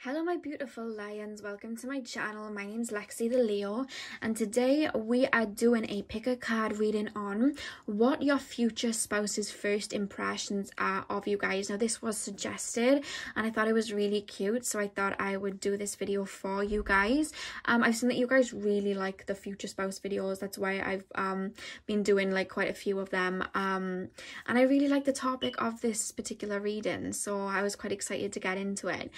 Hello my beautiful lions, welcome to my channel. My name's Lexi The Leo, and today we are doing a pick a card reading on what your future spouse's first impressions are of you guys. Now this was suggested and I thought it was really cute, so I thought I would do this video for you guys. I've seen that you guys really like the future spouse videos, that's why I've been doing like quite a few of them, and I really like the topic of this particular reading, so I was quite excited to get into it.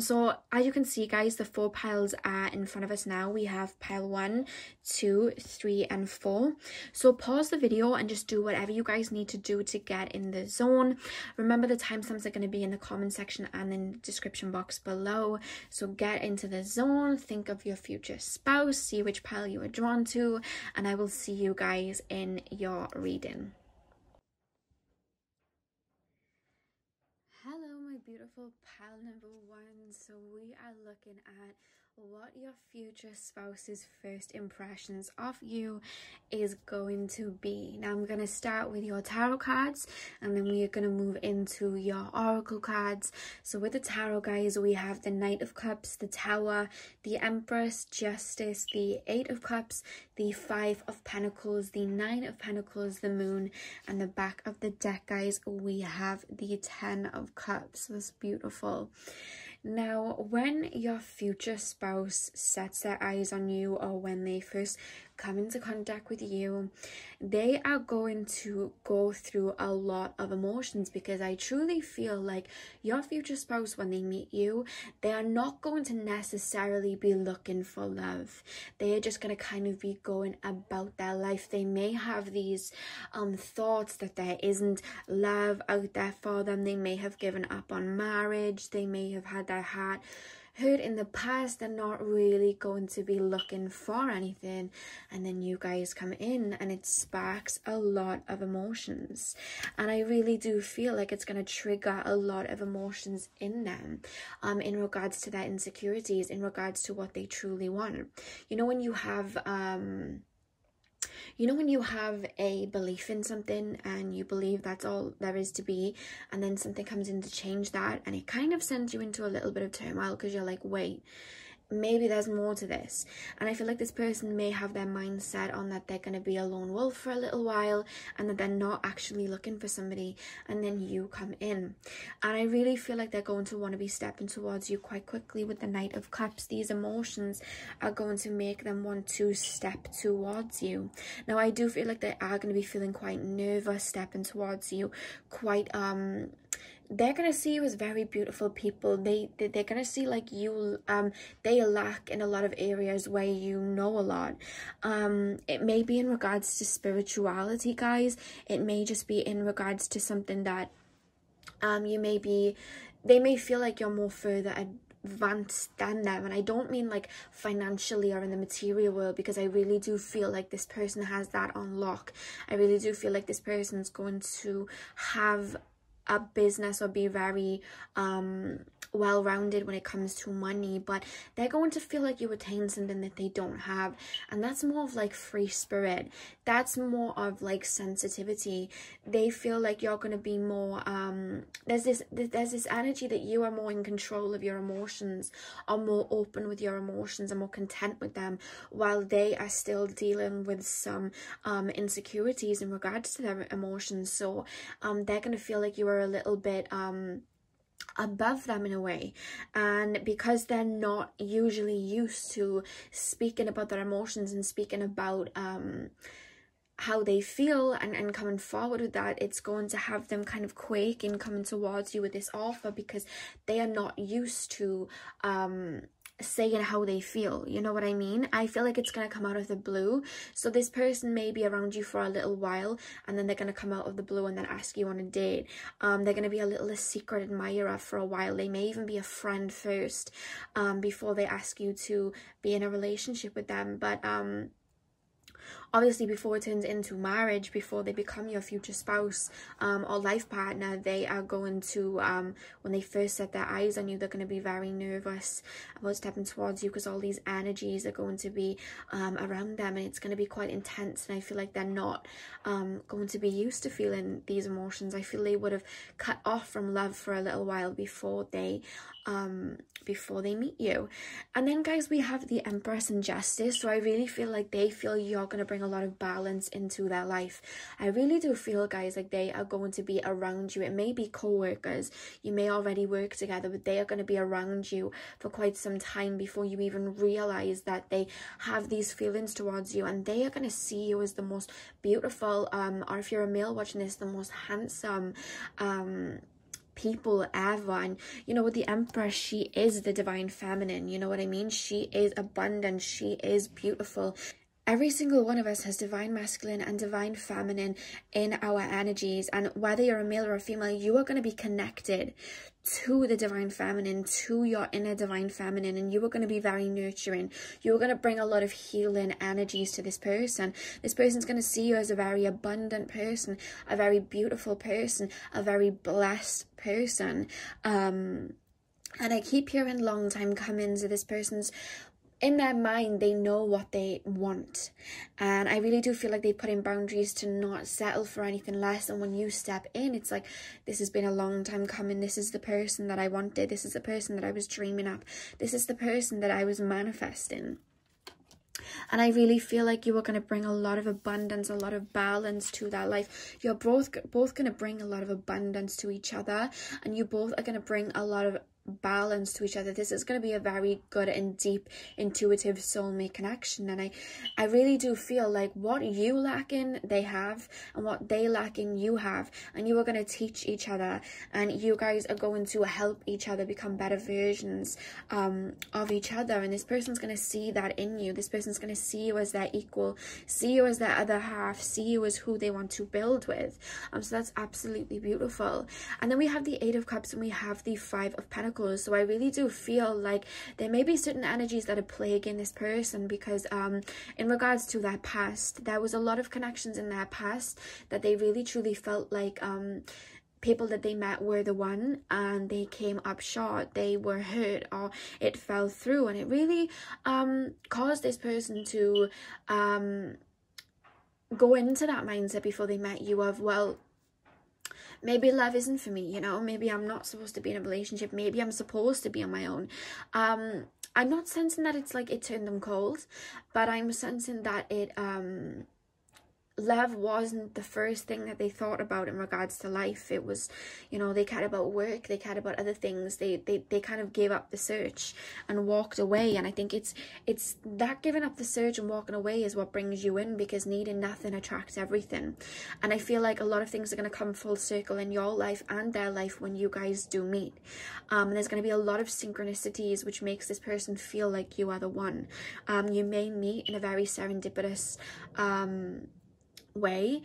So as you can see guys, the 4 piles are in front of us now. We have pile 1, 2, 3 and 4. So pause the video and just do whatever you guys need to do to get in the zone. Remember the timestamps are going to be in the comment section and in the description box below. So get into the zone, think of your future spouse, see which pile you are drawn to, and I will see you guys in your reading. Hello my beautiful pile number 1. So we are looking at what your future spouse's first impressions of you is going to be. Now I'm going to start with your tarot cards and then we are going to move into your oracle cards. So with the tarot guys, we have the Knight of Cups, the Tower, the Empress, Justice, the 8 of Cups, the 5 of Pentacles, the 9 of Pentacles, the Moon, and the back of the deck guys we have the 10 of Cups. That's beautiful. Now when your future spouse sets their eyes on you, or when they first come into contact with you, they are going to go through a lot of emotions, because I truly feel like your future spouse, when they meet you, they are not going to necessarily be looking for love. They are just going to kind of be going about their life. They may have these thoughts that there isn't love out there for them. They may have given up on marriage. They may have had their heart hurt in the past. They're not really going to be looking for anything, and then you guys come in and it sparks a lot of emotions, and I really do feel like it's going to trigger a lot of emotions in them, in regards to their insecurities, in regards to what they truly want. You know when you have a belief in something and you believe that's all there is to be, and then something comes in to change that, and it kind of sends you into a little bit of turmoil because you're like, wait, maybe there's more to this. And I feel like this person may have their mindset on that they're going to be a lone wolf for a little while, and that they're not actually looking for somebody, and then you come in, and I really feel like they're going to want to be stepping towards you quite quickly with the Knight of Cups. These emotions are going to make them want to step towards you. Now I do feel like they are going to be feeling quite nervous stepping towards you, quite they're gonna see you as very beautiful people. They're gonna see like you they lack in a lot of areas where you know a lot. It may be in regards to spirituality guys. It may just be in regards to something that they may feel like you're more further advanced than them, and I don't mean like financially or in the material world, because I really do feel like this person has that on lock. I really do feel like this person's going to have a business or be very well-rounded when it comes to money, but they're going to feel like you attain something that they don't have, and that's more of like free spirit. That's more of like sensitivity. They feel like you're going to be more there's this energy that you are more in control of your emotions, or more open with your emotions, and more content with them, while they are still dealing with some insecurities in regards to their emotions. So they're going to feel like you are a little bit above them in a way, and because they're not usually used to speaking about their emotions and speaking about how they feel and coming forward with that, it's going to have them kind of quake in coming towards you with this offer, because they are not used to saying how they feel. You know what I mean? I feel like it's going to come out of the blue. So this person may be around you for a little while, and then they're going to come out of the blue and then ask you on a date. They're going to be a secret admirer for a while. They may even be a friend first, before they ask you to be in a relationship with them. But obviously before it turns into marriage, before they become your future spouse or life partner, they are going to, when they first set their eyes on you, they're going to be very nervous about stepping towards you, because all these energies are going to be around them, and it's going to be quite intense. And I feel like they're not going to be used to feeling these emotions. I feel they would have cut off from love for a little while before they meet you. And then, guys, we have the Empress and Justice. So I really feel like they feel you're going to bring a lot of balance into their life. I really do feel, guys, like they are going to be around you. It may be co-workers, you may already work together, but they are going to be around you for quite some time before you even realize that they have these feelings towards you. And they are going to see you as the most beautiful, or if you're a male watching this, the most handsome people ever. And you know, with the Empress, she is the divine feminine, you know what I mean? She is abundant, she is beautiful. Every single one of us has divine masculine and divine feminine in our energies, and whether you're a male or a female, you are going to be connected to the divine feminine, to your inner divine feminine, and you are going to be very nurturing. You're going to bring a lot of healing energies to this person. This person's going to see you as a very abundant person, a very beautiful person, a very blessed person. And I keep hearing long time coming to this person's, in their mind, they know what they want. And I really do feel like they put in boundaries to not settle for anything less. And when you step in, it's like, this has been a long time coming. This is the person that I wanted. This is the person that I was dreaming up. This is the person that I was manifesting. And I really feel like you are going to bring a lot of abundance, a lot of balance to that life. You're both going to bring a lot of abundance to each other, and you both are going to bring a lot of balance to each other. This is going to be a very good and deep intuitive soulmate connection. And I really do feel like what you lack in, they have, and what they lack in, you have, and you are going to teach each other, and you guys are going to help each other become better versions of each other. And this person's going to see that in you. This person's going to see you as their equal, see you as their other half, see you as who they want to build with. So that's absolutely beautiful. And then we have the Eight of Cups, and we have the Five of Pentacles. So I really do feel like there may be certain energies that are plaguing this person, because in regards to their past, there was a lot of connections in their past that they really truly felt like people that they met were the one, and they came up short, they were hurt, or it fell through. And it really caused this person to go into that mindset before they met you of, well, maybe love isn't for me, you know, maybe I'm not supposed to be in a relationship, maybe I'm supposed to be on my own. I'm not sensing that it's like it turned them cold, but I'm sensing that it love wasn't the first thing that they thought about in regards to life. It was, you know, they cared about work, they cared about other things. They kind of gave up the search and walked away. And I think it's that giving up the search and walking away is what brings you in, because needing nothing attracts everything. And I feel like a lot of things are going to come full circle in your life and their life when you guys do meet. And there's going to be a lot of synchronicities, which makes this person feel like you are the one. You may meet in a very serendipitous way.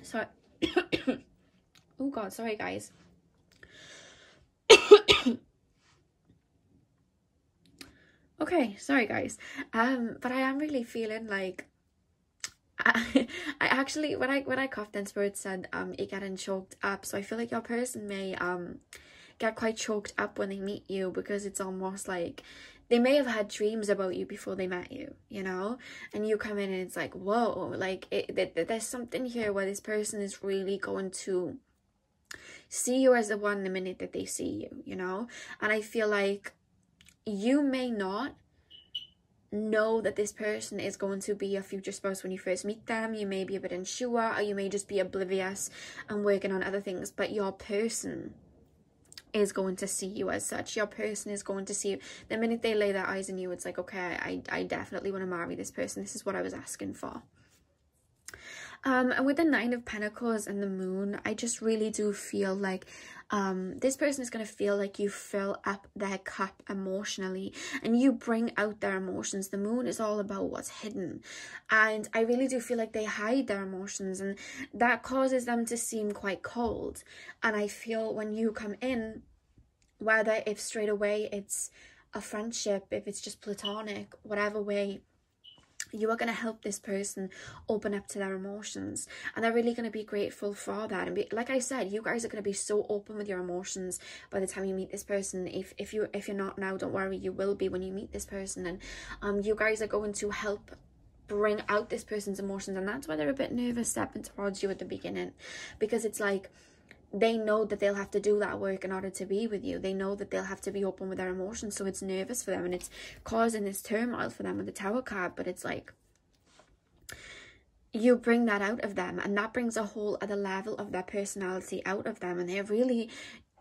Sorry. Oh god, sorry guys. Okay, sorry guys. But I am really feeling like I actually, when I coughed, then Spirit said it getting choked up. So I feel like your person may get quite choked up when they meet you, because it's almost like they may have had dreams about you before they met you, you know, and you come in and it's like, whoa, like there's something here where this person is really going to see you as the one the minute that they see you, you know. And I feel like you may not know that this person is going to be your future spouse when you first meet them. You may be a bit unsure, or you may just be oblivious and working on other things, but your person is going to see you as such. Your person is going to see you the minute they lay their eyes on you. It's like, okay, I definitely want to marry this person. This is what I was asking for. And with the Nine of Pentacles and the Moon, I just really do feel like this person is going to feel like you fill up their cup emotionally, and you bring out their emotions. The Moon is all about what's hidden, and I really do feel like they hide their emotions, and that causes them to seem quite cold. And I feel when you come in, whether if straight away it's a friendship, if it's just platonic, whatever way you are going to help this person open up to their emotions, and they're really going to be grateful for that. And like I said, you guys are going to be so open with your emotions by the time you meet this person. If you're not now, don't worry, you will be when you meet this person. And you guys are going to help bring out this person's emotions, and that's why they're a bit nervous stepping towards you at the beginning, because it's like they know that they'll have to do that work in order to be with you. They know that they'll have to be open with their emotions, so it's nervous for them, and it's causing this turmoil for them with the Tower card. But it's like, you bring that out of them, and that brings a whole other level of their personality out of them, and they're really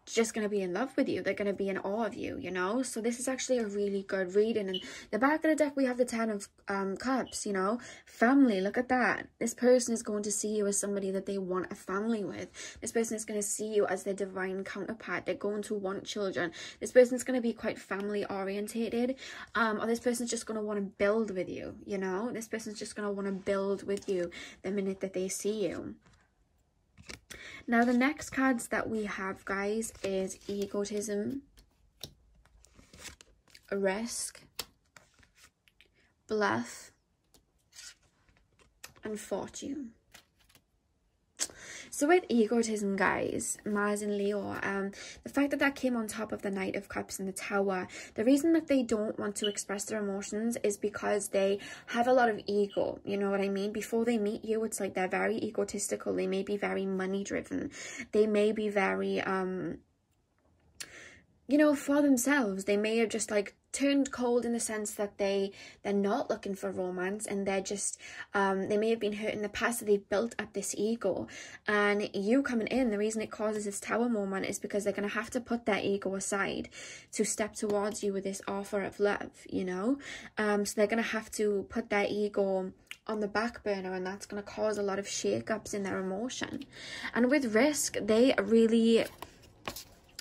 just going to be in love with you. They're going to be in awe of you, you know. So this is actually a really good reading. And the back of the deck, we have the 10 of cups, you know. Family, look at that. This person is going to see you as somebody that they want a family with. This person is going to see you as their divine counterpart. They're going to want children. This person's going to be quite family orientated, or this person's just going to want to build with you, you know. This person's just going to want to build with you the minute that they see you. Now, the next cards that we have, guys, is egotism, risk, bluff, and fortune. So with egotism, guys, Mars and Leo, the fact that that came on top of the Knight of Cups and the Tower, the reason that they don't want to express their emotions is because they have a lot of ego, you know what I mean? Before they meet you, it's like they're very egotistical. They may be very money driven. They may be very, you know, for themselves. They may have just like turned cold in the sense that they're not looking for romance, and they're just they may have been hurt in the past, so they've built up this ego. And you coming in, the reason it causes this Tower moment is because they're going to have to put their ego aside to step towards you with this offer of love, you know. So they're going to have to put their ego on the back burner, and that's going to cause a lot of shakeups in their emotion. And with risk,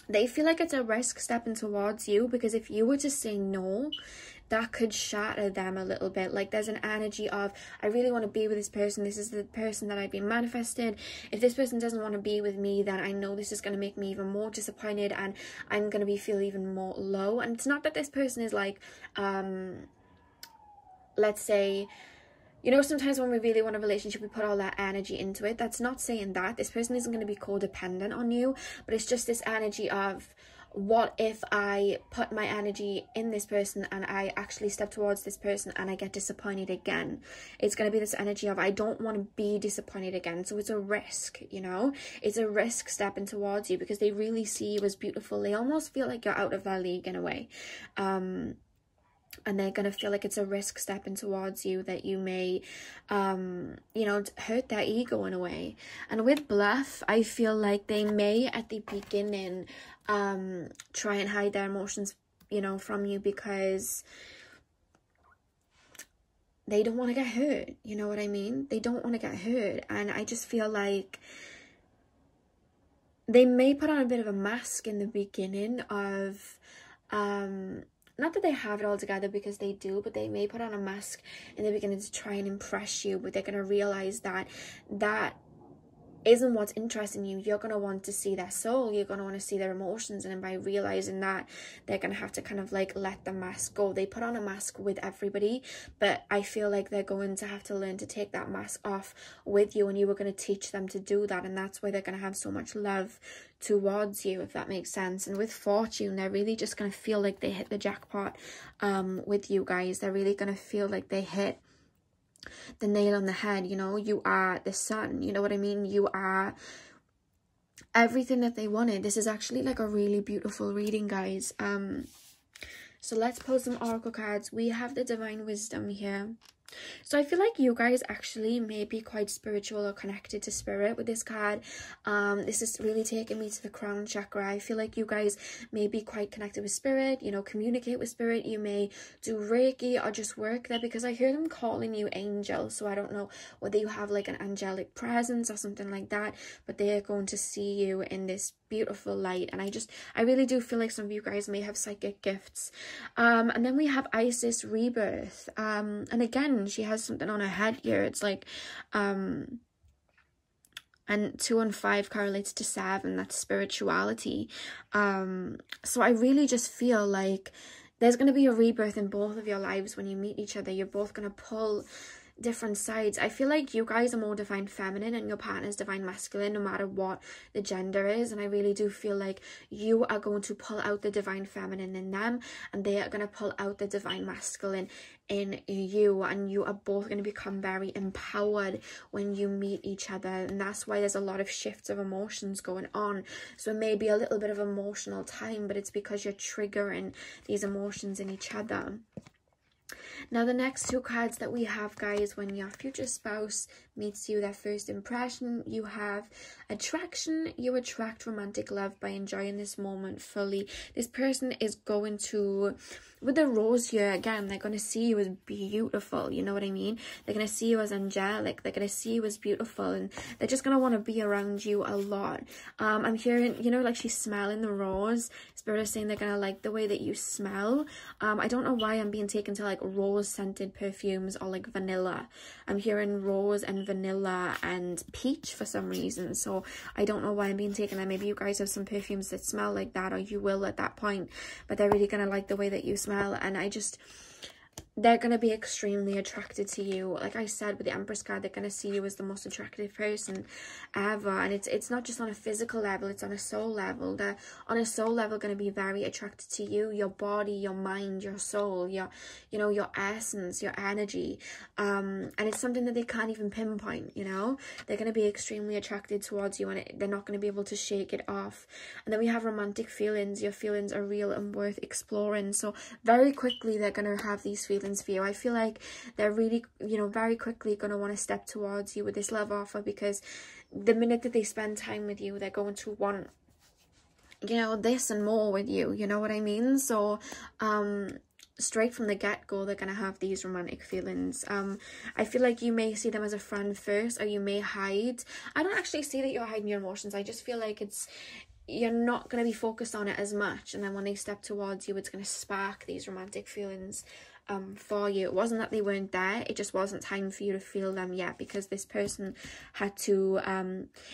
they feel like it's a risk stepping towards you, because if you were to say no, that could shatter them a little bit. Like, there's an energy of, I really want to be with this person. This is the person that I've been manifested. If this person doesn't want to be with me, then I know this is going to make me even more disappointed, and I'm going to feel even more low. And it's not that this person is like, let's say, you know, sometimes when we really want a relationship, we put all that energy into it. That's not saying that. This person isn't going to be codependent on you, but it's just this energy of, what if I put my energy in this person and I actually step towards this person and I get disappointed again? It's going to be this energy of, I don't want to be disappointed again. So it's a risk, you know. It's a risk stepping towards you, because they really see you as beautiful. They almost feel like you're out of their league in a way. And they're going to feel like it's a risk stepping towards you, that you may, you know, hurt their ego in a way. And with bluff, I feel like they may, at the beginning, try and hide their emotions, you know, from you, because they don't want to get hurt. You know what I mean? They don't want to get hurt. And I just feel like they may put on a bit of a mask in the beginning of, not that they have it all together, because they do, but they may put on a mask in the beginning to try and impress you. But they're going to realize that that isn't what's interesting you. You're going to want to see their soul. You're going to want to see their emotions. And then by realizing that, they're going to have to kind of like let the mask go. They put on a mask with everybody, but I feel like they're going to have to learn to take that mask off with you, and you were going to teach them to do that. And that's why they're going to have so much love towards you, if that makes sense. And with fortune, they're really just going to feel like they hit the jackpot with you guys. They're really going to feel like they hit the nail on the head. You know, you are the sun, you know what I mean? You are everything that they wanted. This is actually like a really beautiful reading, guys. So let's pull some oracle cards. We have the divine wisdom here. So I feel like you guys actually may be quite spiritual or connected to spirit with this card. This is really taking me to the crown chakra. I feel like you guys may be quite connected with spirit, you know, communicate with spirit. You may do Reiki or just work there, because I hear them calling you angel. So I don't know whether you have like an angelic presence or something like that, but they are going to see you in this beautiful light. And I really do feel like some of you guys may have psychic gifts. And then we have Isis rebirth. And again, she has something on her head here. It's like and 2 and 5 correlates to 7. That's spirituality. So I really just feel like there's going to be a rebirth in both of your lives when you meet each other. You're both going to pull different sides. I feel like you guys are more divine feminine and your partner's divine masculine, no matter what the gender is. And I really do feel like you are going to pull out the divine feminine in them, and they are going to pull out the divine masculine in you, and you are both going to become very empowered when you meet each other. And that's why there's a lot of shifts of emotions going on. So it may be a little bit of emotional time, but it's because you're triggering these emotions in each other. Now, the next two cards that we have, guys, when your future spouse meets you, their first impression, you have attraction. You attract romantic love by enjoying this moment fully. This person is going to, with the rose here, again, they're going to see you as beautiful, you know what I mean? They're going to see you as angelic. They're going to see you as beautiful, and they're just going to want to be around you a lot. I'm hearing, you know, like she's smelling the rose. Spirit is saying they're going to like the way that you smell. I don't know why I'm being taken to like rose scented perfumes or like vanilla. I'm hearing rose and vanilla and peach for some reason, so I don't know why I'm being taken there. Maybe you guys have some perfumes that smell like that, or you will at that point, but they're really gonna like the way that you smell. And they're going to be extremely attracted to you. Like I said, with the Empress card, they're going to see you as the most attractive person ever. And it's not just on a physical level, it's on a soul level. They're on a soul level going to be very attracted to you, your body, your mind, your soul, your essence, your energy. And it's something that they can't even pinpoint, you know. They're going to be extremely attracted towards you, and they're not going to be able to shake it off. And then we have romantic feelings. Your feelings are real and worth exploring. So very quickly, they're going to have these feelings for you. I feel like they're really, you know, very quickly going to want to step towards you with this love offer, because the minute that they spend time with you, they're going to want, you know, this and more with you, you know what I mean? So straight from the get-go, they're going to have these romantic feelings. I feel like you may see them as a friend first, or you may hide. I don't actually see that you're hiding your emotions. I just feel like you're not going to be focused on it as much, and then when they step towards you, it's going to spark these romantic feelings for you. It wasn't that they weren't there, it just wasn't time for you to feel them yet, because this person had to,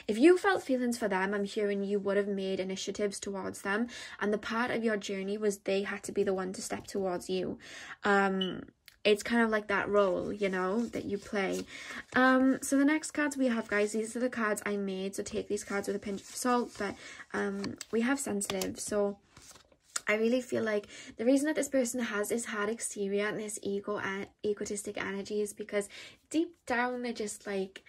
if you felt feelings for them, I'm hearing you would have made initiatives towards them, and the part of your journey was they had to be the one to step towards you. It's kind of like that role, you know, that you play. So the next cards we have, guys, these are the cards I made, so take these cards with a pinch of salt, but we have sensitive. So I really feel like the reason that this person has this hard exterior and this egotistic energy is because deep down they're just like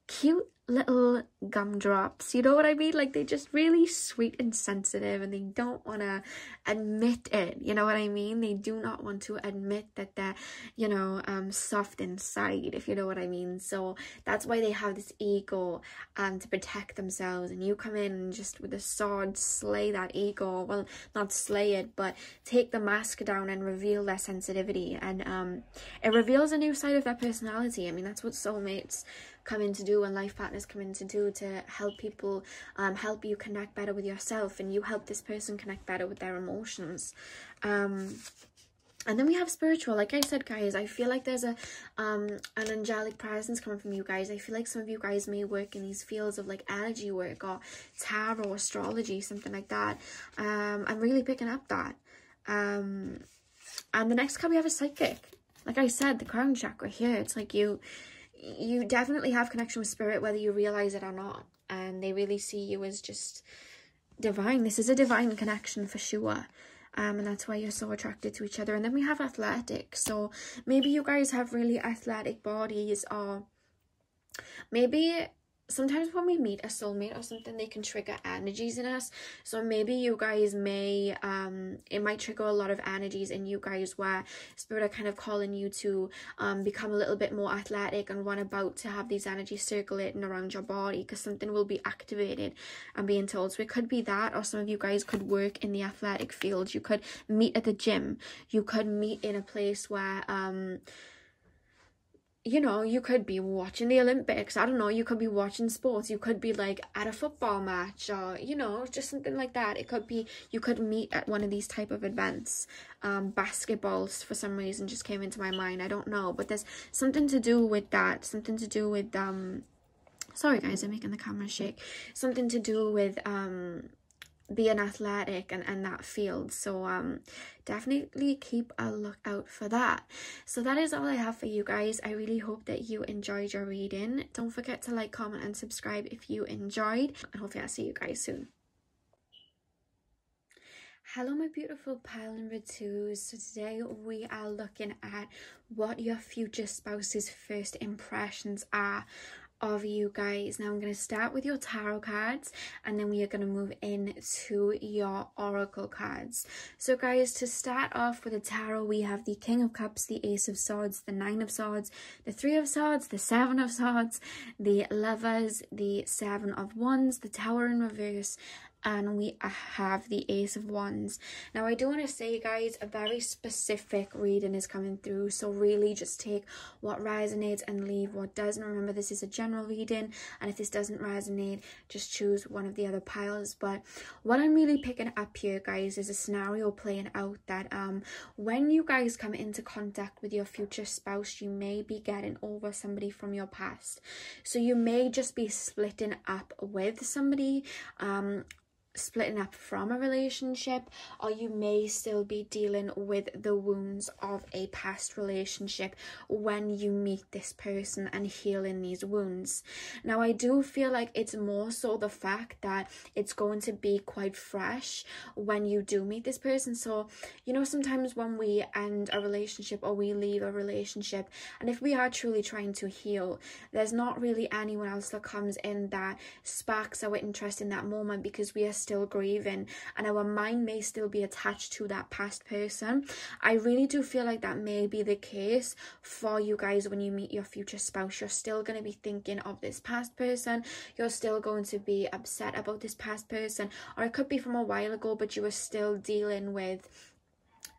cute little gumdrops, you know what I mean? Like, they're just really sweet and sensitive, and they don't want to admit it, you know what I mean? They do not want to admit that they're, you know, soft inside, if you know what I mean. So that's why they have this ego to protect themselves, and you come in and just with a sword slay that ego. Well, not slay it, but take the mask down and reveal their sensitivity, and it reveals a new side of their personality. I mean, that's what soulmates come in to do, and life partners come in to do, to help people, help you connect better with yourself, and you help this person connect better with their emotions. And then we have spiritual. Like I said, guys, I feel like there's an angelic presence coming from you guys. I feel like some of you guys may work in these fields of like energy work or tarot, astrology, something like that. I'm really picking up that. And the next card we have is psychic. Like I said, the crown chakra here, it's like you definitely have connection with spirit, whether you realize it or not, and they really see you as just divine. This is a divine connection for sure, and that's why you're so attracted to each other. And then we have athletic. So maybe you guys have really athletic bodies, or maybe sometimes when we meet a soulmate or something, they can trigger energies in us. So maybe you guys may, it might trigger a lot of energies in you guys where spirit are kind of calling you to become a little bit more athletic and run about, to have these energies circulating around your body, because something will be activated and being told. So it could be that, or some of you guys could work in the athletic field. You could meet at the gym. You could meet in a place where, you know, you could be watching the Olympics. I don't know, you could be watching sports. You could be like at a football match, or, you know, just something like that. It could be, you could meet at one of these type of events. Basketballs for some reason just came into my mind. I don't know, but there's something to do with that. Something to do with, sorry guys, I'm making the camera shake. Something to do with, being athletic and that field. So definitely keep a lookout for that. So that is all I have for you guys. I really hope that you enjoyed your reading. Don't forget to like, comment and subscribe if you enjoyed, and hopefully I'll see you guys soon. Hello my beautiful pile number 2. So today we are looking at what your future spouse's first impressions are of you guys. Now I'm going to start with your tarot cards, and then we are going to move into your oracle cards. So guys, to start off with the tarot, we have the King of Cups, the Ace of Swords, the Nine of Swords, the Three of Swords, the Seven of Swords, the Lovers, the Seven of Wands, the Tower in reverse, and we have the Ace of Wands. Now I do want to say guys, a very specific reading is coming through, so really just take what resonates and leave what doesn't. Remember, this is a general reading, and if this doesn't resonate, just choose one of the other piles. But what I'm really picking up here guys is a scenario playing out that when you guys come into contact with your future spouse, you may be getting over somebody from your past. So you may just be splitting up with somebody, splitting up from a relationship, or you may still be dealing with the wounds of a past relationship when you meet this person and healing these wounds. Now I do feel like it's more so the fact that it's going to be quite fresh when you do meet this person. So you know, sometimes when we end a relationship or we leave a relationship, and if we are truly trying to heal, there's not really anyone else that comes in that sparks our interest in that moment, because we are still grieving and our mind may still be attached to that past person. I really do feel like that may be the case for you guys when you meet your future spouse. You're still going to be thinking of this past person, you're still going to be upset about this past person, or it could be from a while ago but you were still dealing with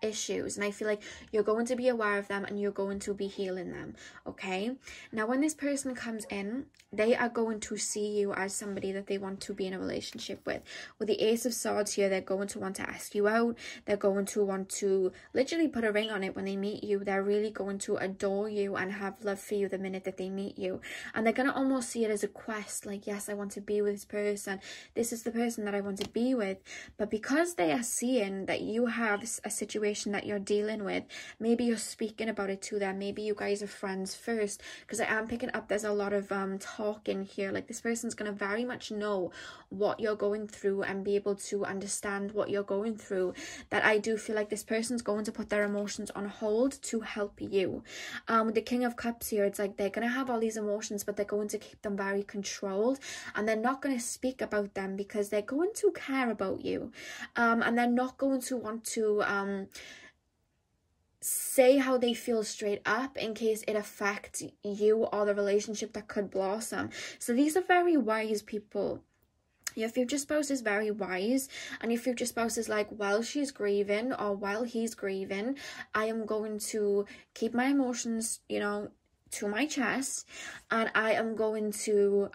issues, and I feel like you're going to be aware of them and you're going to be healing them. Okay, now when this person comes in, they are going to see you as somebody that they want to be in a relationship with. With the Ace of Swords here, they're going to want to ask you out, they're going to want to literally put a ring on it when they meet you. They're really going to adore you and have love for you the minute that they meet you, and they're going to almost see it as a quest, like, yes, I want to be with this person, this is the person that I want to be with. But because they are seeing that you have a situation that you're dealing with, maybe you're speaking about it to them, maybe you guys are friends first, because I am picking up there's a lot of talking here. Like, this person's going to very much know what you're going through and be able to understand what you're going through. That I do feel like this person's going to put their emotions on hold to help you. With the King of Cups here, it's like they're going to have all these emotions, but they're going to keep them very controlled, and they're not going to speak about them because they're going to care about you, and they're not going to want to say how they feel straight up in case it affects you or the relationship that could blossom. So these are very wise people. Your future spouse is very wise, and your future spouse is like, while she's grieving or while he's grieving, I am going to keep my emotions, you know, to my chest, and I am going to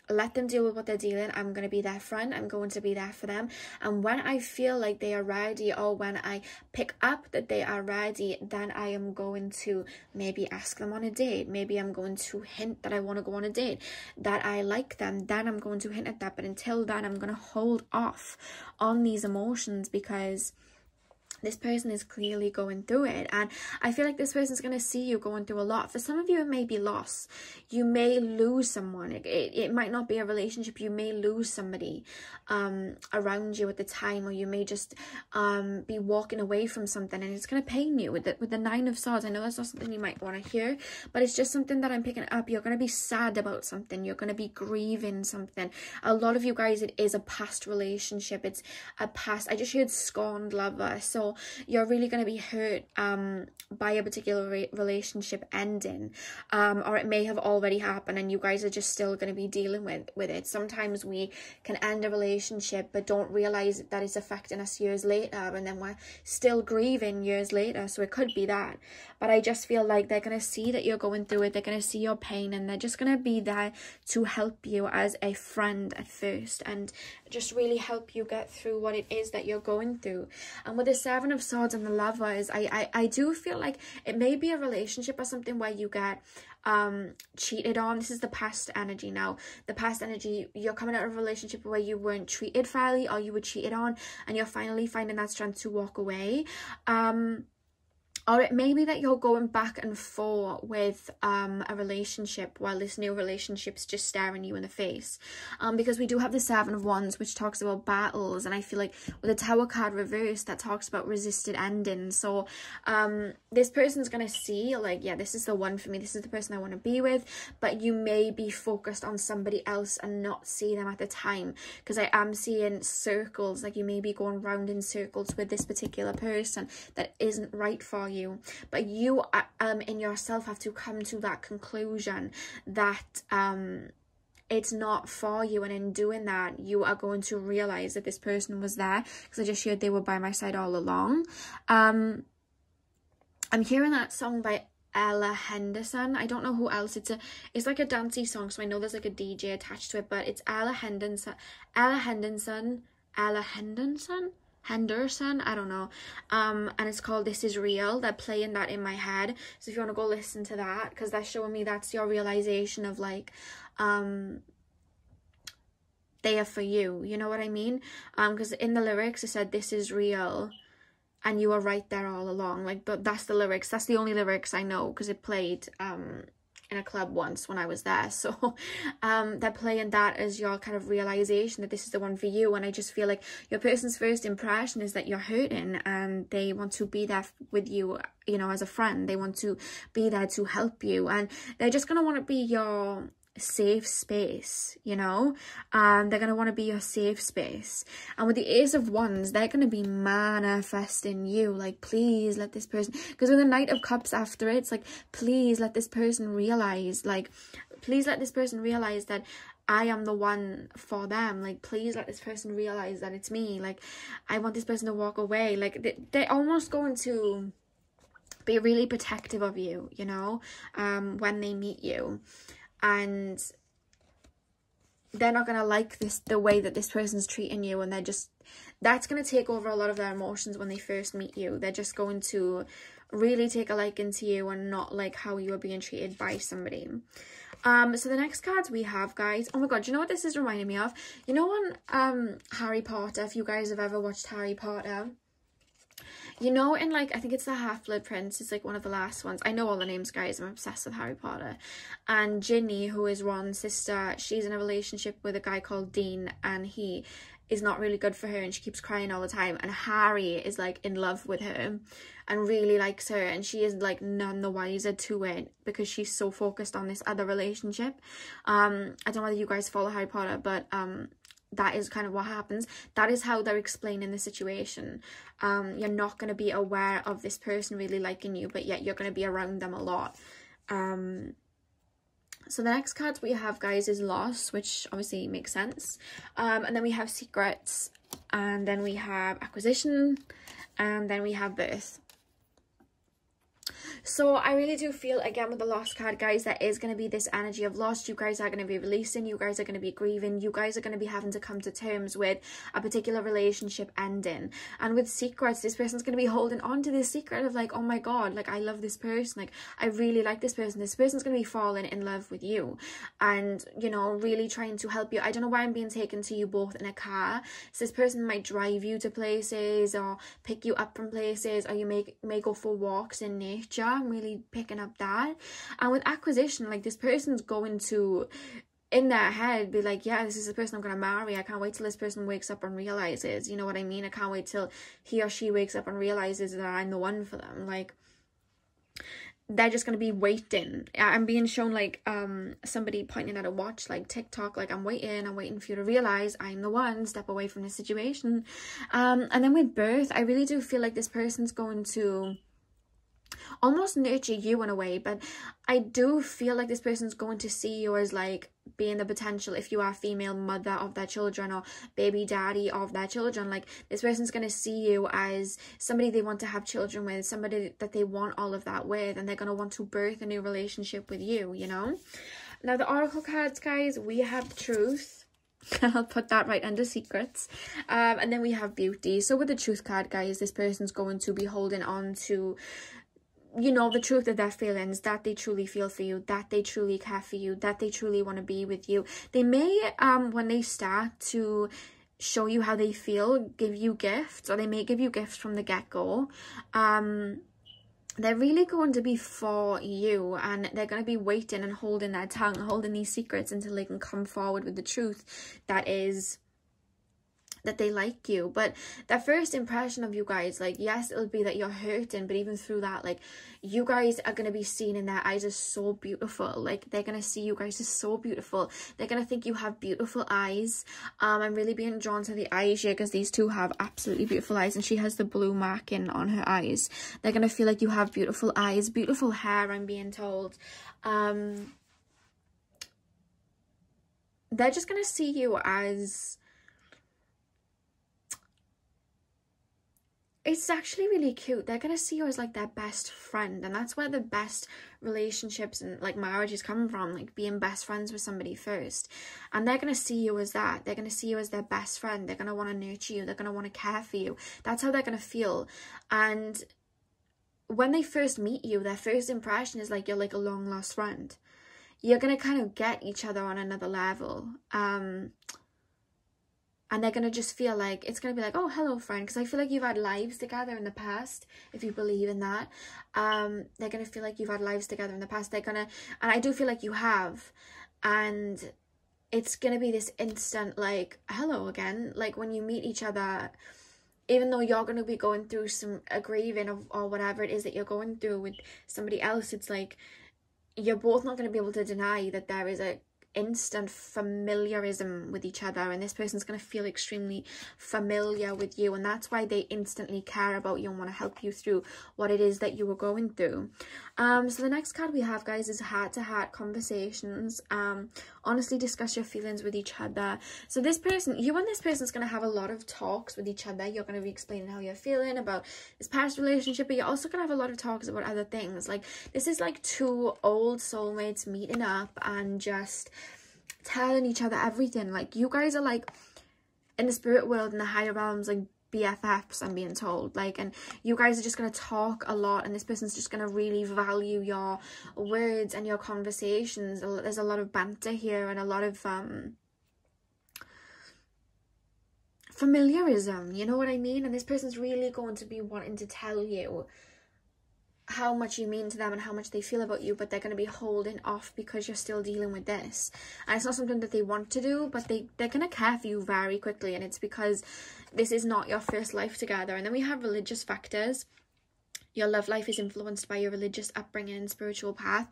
let them deal with what they're dealing. I'm going to be their friend, I'm going to be there for them, and when I feel like they are ready, or when I pick up that they are ready, then I am going to maybe ask them on a date. Maybe I'm going to hint that I want to go on a date, that I like them, then I'm going to hint at that. But until then, I'm going to hold off on these emotions because this person is clearly going through it, and I feel like this person's going to see you going through a lot. For some of you, it may be loss. You may lose someone. It might not be a relationship. You may lose somebody around you at the time, or you may just be walking away from something, and it's going to pain you. With the Nine of Swords, I know that's not something you might want to hear, but it's just something that I'm picking up. You're going to be sad about something. You're going to be grieving something. A lot of you guys, it is a past relationship. It's a past. I just heard scorned lover. So you're really going to be hurt by a particular relationship ending, or it may have already happened and you guys are just still going to be dealing with it. Sometimes we can end a relationship but don't realize that it's affecting us years later, and then we're still grieving years later. So it could be that, but I just feel like they're going to see that you're going through it, they're going to see your pain, and they're just going to be there to help you as a friend at first, and just really help you get through what it is that you're going through. And with the Seven of Swords and the Lovers, I do feel like it may be a relationship or something where you get cheated on. This is the past energy now. The past energy, you're coming out of a relationship where you weren't treated fairly or you were cheated on, and you're finally finding that strength to walk away. Or it may be that you're going back and forth with a relationship while this new relationship's just staring you in the face. Because we do have the Seven of Wands, which talks about battles, and I feel like with the Tower card reversed, that talks about resisted endings. So this person's going to see, like, yeah, this is the one for me, this is the person I want to be with, but you may be focused on somebody else and not see them at the time, because I am seeing circles, like you may be going round in circles with this particular person that isn't right for you. But you in yourself have to come to that conclusion that it's not for you, and in doing that you are going to realize that this person was there, because I just shared they were by my side all along. I'm hearing that song by Ella Henderson. I don't know who else. It's like a dancey song, so I know there's like a DJ attached to it, but it's Ella Henderson, I don't know, and it's called This Is Real. They're playing that in my head, so if you want to go listen to that, because that's showing me that's your realization of like they are for you, you know what I mean? Because in the lyrics it said this is real and you were right there all along, like, but that's the lyrics, that's the only lyrics I know, because it played in a club once when I was there. So they're playing that as your kind of realization that this is the one for you. And I just feel like your person's first impression is that you're hurting, and they want to be there with you, you know, as a friend. They want to be there to help you, and they're just going to want to be your safe space, you know. They're going to want to be your safe space. And with the Ace of Wands, they're going to be manifesting you, like, please let this person, because with the Knight of Cups after it, it's like, please let this person realize, like, please let this person realize that I am the one for them. Like, please let this person realize that it's me. Like, I want this person to walk away. Like, they're almost going to be really protective of you, you know, when they meet you. And they're not going to like the way that this person's treating you, and that's going to take over a lot of their emotions when they first meet you. They're just going to really take a liking to you and not like how you are being treated by somebody. So the next cards we have, guys, oh my god, do you know what this is reminding me of? You know when Harry Potter, if you guys have ever watched Harry Potter, you know, in like, I think it's the Half-Blood Prince, it's like one of the last ones. I know all the names, guys, I'm obsessed with Harry Potter. And Ginny, who is Ron's sister, she's in a relationship with a guy called Dean, and he is not really good for her, and she keeps crying all the time. And Harry is like in love with her and really likes her, and she is like none the wiser to it because she's so focused on this other relationship. I don't know whether you guys follow Harry Potter, but that is kind of what happens. That is how they're explaining the situation. You're not going to be aware of this person really liking you, but yet you're going to be around them a lot. So the next cards we have, guys, is Loss, which obviously makes sense. And then we have Secrets, and then we have Acquisition, and then we have Birth. So I really do feel, again, with the Lost card, guys, there is going to be this energy of loss. You guys are going to be releasing, you guys are going to be grieving, you guys are going to be having to come to terms with a particular relationship ending. And with Secrets, this person's going to be holding on to this secret of like, oh my god, like, I love this person, like, I really like this person. This person's going to be falling in love with you and, you know, really trying to help you. I don't know why I'm being taken to you both in a car. So this person might drive you to places or pick you up from places, or you may go for walks in nature. I'm really picking up that. And with Acquisition, like, this person's going to, in their head, be like, yeah, this is the person I'm going to marry. I can't wait till this person wakes up and realizes, you know what I mean? I can't wait till he or she wakes up and realizes that I'm the one for them. Like, they're just going to be waiting. I'm being shown like somebody pointing at a watch, like TikTok, like, I'm waiting for you to realize I'm the one, step away from this situation. And then with Birth, I really do feel like this person's going to almost nurture you in a way, but I do feel like this person's going to see you as like being the potential, if you are a female, mother of their children or baby daddy of their children. Like, this person's going to see you as somebody they want to have children with, somebody that they want all of that with, and they're going to want to birth a new relationship with you, you know. Now the Oracle cards, guys, we have Truth. I'll put that right under Secrets. And then we have Beauty. So with the Truth card, guys, this person's going to be holding on to you know, the truth of their feelings, that they truly feel for you, that they truly care for you, that they truly want to be with you. They may, when they start to show you how they feel, give you gifts, or they may give you gifts from the get-go. They're really going to be for you, and they're going to be waiting and holding their tongue, holding these secrets until they can come forward with the truth that is that they like you. But that first impression of you guys, like, yes, it'll be that you're hurting, but even through that, like, you guys are going to be seen in their eyes as so beautiful. Like, they're going to see you guys as so beautiful. They're going to think you have beautiful eyes. I'm really being drawn to the eyes here, because these two have absolutely beautiful eyes, and she has the blue marking on her eyes. They're going to feel like you have beautiful eyes, beautiful hair, I'm being told. They're just going to see you as, it's actually really cute. They're going to see you as like their best friend. And that's where the best relationships and like marriages come from, like being best friends with somebody first. And they're going to see you as that. They're going to see you as their best friend. They're going to want to nurture you. They're going to want to care for you. That's how they're going to feel. And when they first meet you, their first impression is like you're like a long lost friend. You're going to kind of get each other on another level. And they're going to just feel like, it's going to be like, oh, hello, friend. Because I feel like you've had lives together in the past, if you believe in that. They're going to feel like you've had lives together in the past. They're going to, and I do feel like you have. And it's going to be this instant, like, hello again. Like, when you meet each other, even though you're going to be going through a grieving or whatever it is that you're going through with somebody else, it's like, you're both not going to be able to deny that there is a instant familiarism with each other, and this person's going to feel extremely familiar with you, and that's why they instantly care about you and want to help you through what it is that you were going through. So the next card we have, guys, is heart-to-heart conversations. Honestly discuss your feelings with each other. So this person, you and this person's going to have a lot of talks with each other. You're going to be explaining how you're feeling about this past relationship, but you're also going to have a lot of talks about other things. Like, this is like two old soulmates meeting up and just telling each other everything. Like, you guys are like in the spirit world, in the higher realms, like BFFs, I'm being told. Like, and you guys are just going to talk a lot, and this person's just going to really value your words and your conversations. There's a lot of banter here and a lot of familiarism, you know what I mean? And this person's really going to be wanting to tell you how much you mean to them and how much they feel about you, but they're going to be holding off because you're still dealing with this. And it's not something that they want to do, but they're going to care for you very quickly, and it's because this is not your first life together. And then we have religious factors. Your love life is influenced by your religious upbringing and spiritual path.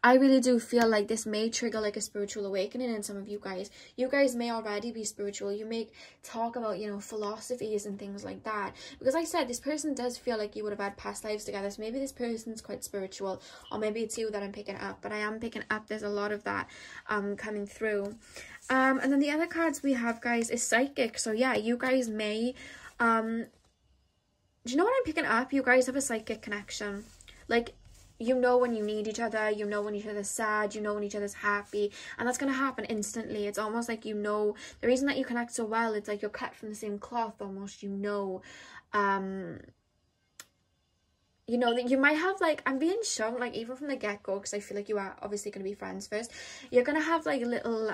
I really do feel like this may trigger like a spiritual awakening in some of you guys. You guys may already be spiritual. You may talk about, you know, philosophies and things like that. Because like I said, this person does feel like you would have had past lives together. So maybe this person's quite spiritual, or maybe it's you that I'm picking up. But I am picking up, there's a lot of that coming through. And then the other cards we have, guys, is psychic. So yeah, you guys may do you know what I'm picking up? You guys have a psychic connection. Like, you know when you need each other, you know when each other's sad, you know when each other's happy, and that's going to happen instantly. It's almost like, you know, the reason that you connect so well, it's like you're cut from the same cloth almost, you know. You know, that you might have, like, I'm being shown, like, even from the get-go, because I feel like you are obviously going to be friends first, you're going to have, like, a little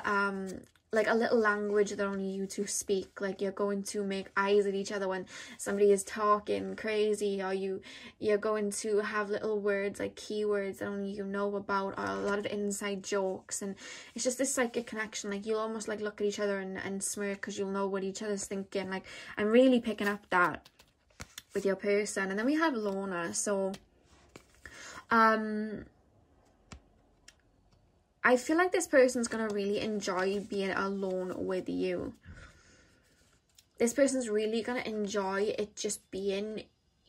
language that only you two speak. Like, you're going to make eyes at each other when somebody is talking crazy, or you're going to have little words, like keywords that only you know about, or a lot of inside jokes, and it's just this psychic connection. Like, you'll almost, like, look at each other and smirk because you'll know what each other's thinking. Like, I'm really picking up that with your person. And then we have loner. So I feel like this person's gonna really enjoy being alone with you. This person's really gonna enjoy it just being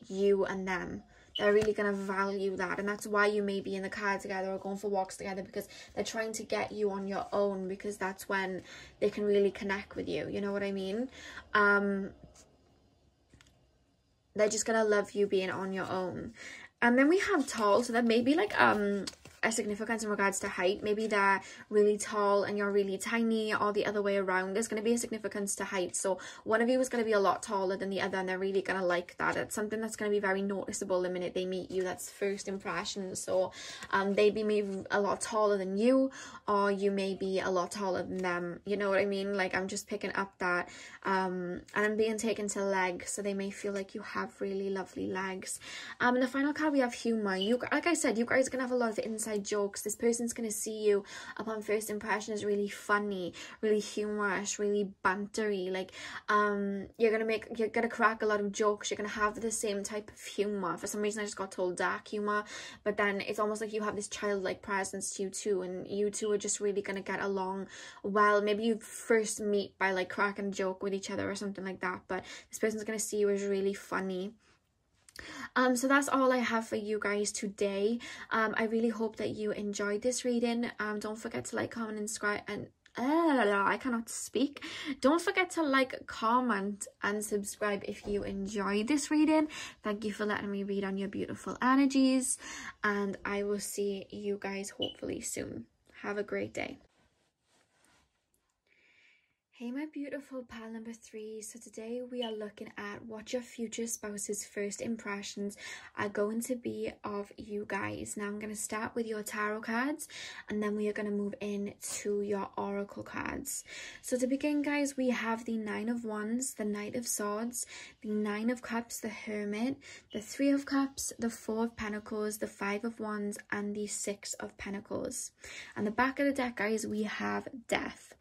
you and them. They're really gonna value that, and that's why you may be in the car together or going for walks together, because they're trying to get you on your own, because that's when they can really connect with you, you know what I mean? They're just gonna love you being on your own. And then we have tall, so that may be like a significance in regards to height. Maybe they're really tall and you're really tiny, or the other way around. There's going to be a significance to height. So one of you is going to be a lot taller than the other, and they're really going to like that. It's something that's going to be very noticeable the minute they meet you. That's first impression. So they'd be maybe a lot taller than you, or you may be a lot taller than them. You know what I mean? Like, I'm just picking up that. And I'm being taken to legs, so they may feel like you have really lovely legs. In the final card, we have humor. Like I said, you guys are going to have a lot of inside jokes. This person's going to see you upon first impression as really funny, really humorous, really bantery. Like, you're going to crack a lot of jokes. You're going to have the same type of humor. For some reason, I just got told dark humor, but then it's almost like you have this childlike presence to you too, and you two are just really going to get along well. Maybe you first meet by like cracking a joke with each other or something like that, but this person's going to see you as really funny. So that's all I have for you guys today. I really hope that you enjoyed this reading. Don't forget to like, comment, and subscribe, and I cannot speak. Don't forget to like, comment, and subscribe if you enjoyed this reading. Thank you for letting me read on your beautiful energies, and I will see you guys hopefully soon. Have a great day. Hey my beautiful pal number 3, so today we are looking at what your future spouse's first impressions are going to be of you guys. Now I'm going to start with your tarot cards, and then we are going to move in to your oracle cards. So to begin, guys, we have the 9 of Wands, the Knight of Swords, the 9 of Cups, the Hermit, the 3 of Cups, the 4 of Pentacles, the 5 of Wands, and the 6 of Pentacles. On the back of the deck, guys, we have Death.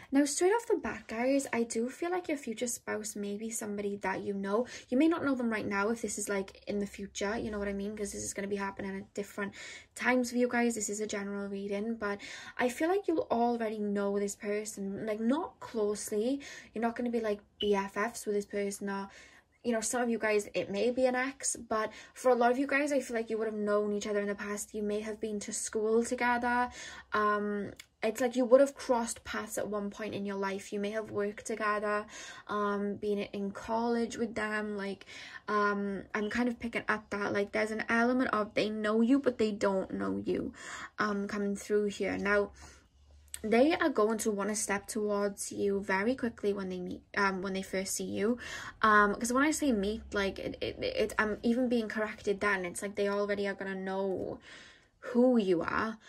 Now, straight off the bat, guys, I do feel like your future spouse may be somebody that you know. You may not know them right now if this is like in the future, you know what I mean? Because this is going to be happening at different times for you guys. This is a general reading, but I feel like you'll already know this person, like not closely. You're not going to be like BFFs with this person, or you know, some of you guys, it may be an ex, but for a lot of you guys, I feel like you would have known each other in the past. You may have been to school together. It's like you would have crossed paths at one point in your life. You may have worked together, been in college with them. Like, I'm kind of picking up that, like, there's an element of they know you, but they don't know you, coming through here. Now, they are going to want to step towards you very quickly when they meet, when they first see you. Because when I say meet, like, I'm even being corrected then. It's like they already are going to know who you are.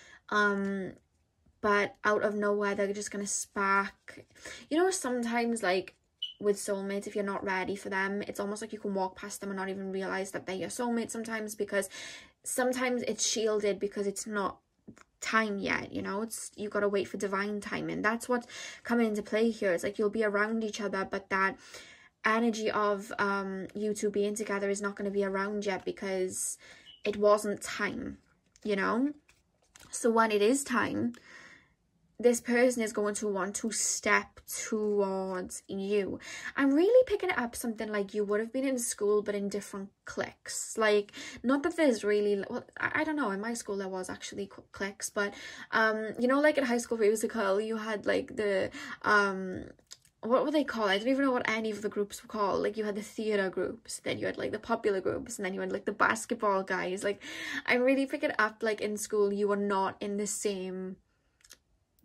But out of nowhere, they're just going to spark. You know, sometimes, like, with soulmates, if you're not ready for them, it's almost like you can walk past them and not even realize that they're your soulmate sometimes, because sometimes it's shielded because it's not time yet, you know. It's, you got to wait for divine timing. That's what's coming into play here. It's like you'll be around each other, but that energy of you two being together is not going to be around yet because it wasn't time, you know. So when it is time, this person is going to want to step towards you. I'm really picking it up something like you would have been in school, but in different cliques. Like, not that there's really, well, I don't know, in my school there was actually cliques, but you know, like in High School Musical, you had like the what were they called? I don't even know what any of the groups were called. Like, you had the theatre groups, then you had like the popular groups, and then you had like the basketball guys. Like, I'm really picking it up like in school you were not in the same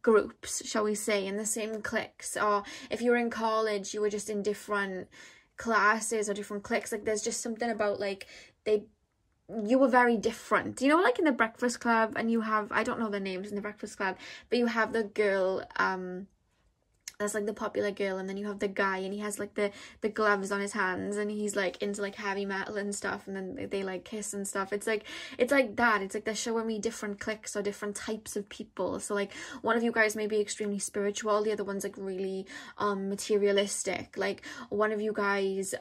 groups, shall we say, in the same cliques, or if you were in college you were just in different classes or different cliques. Like, there's just something about like you were very different, you know, like in the Breakfast Club, and you have, I don't know the names in the Breakfast Club, but you have the girl that's like the popular girl, and then you have the guy, and he has like the gloves on his hands, and he's like into like heavy metal and stuff, and then they like kiss and stuff. It's like that. It's like they're showing me different cliques or different types of people. So like one of you guys may be extremely spiritual, the other one's like really materialistic. Like one of you guys,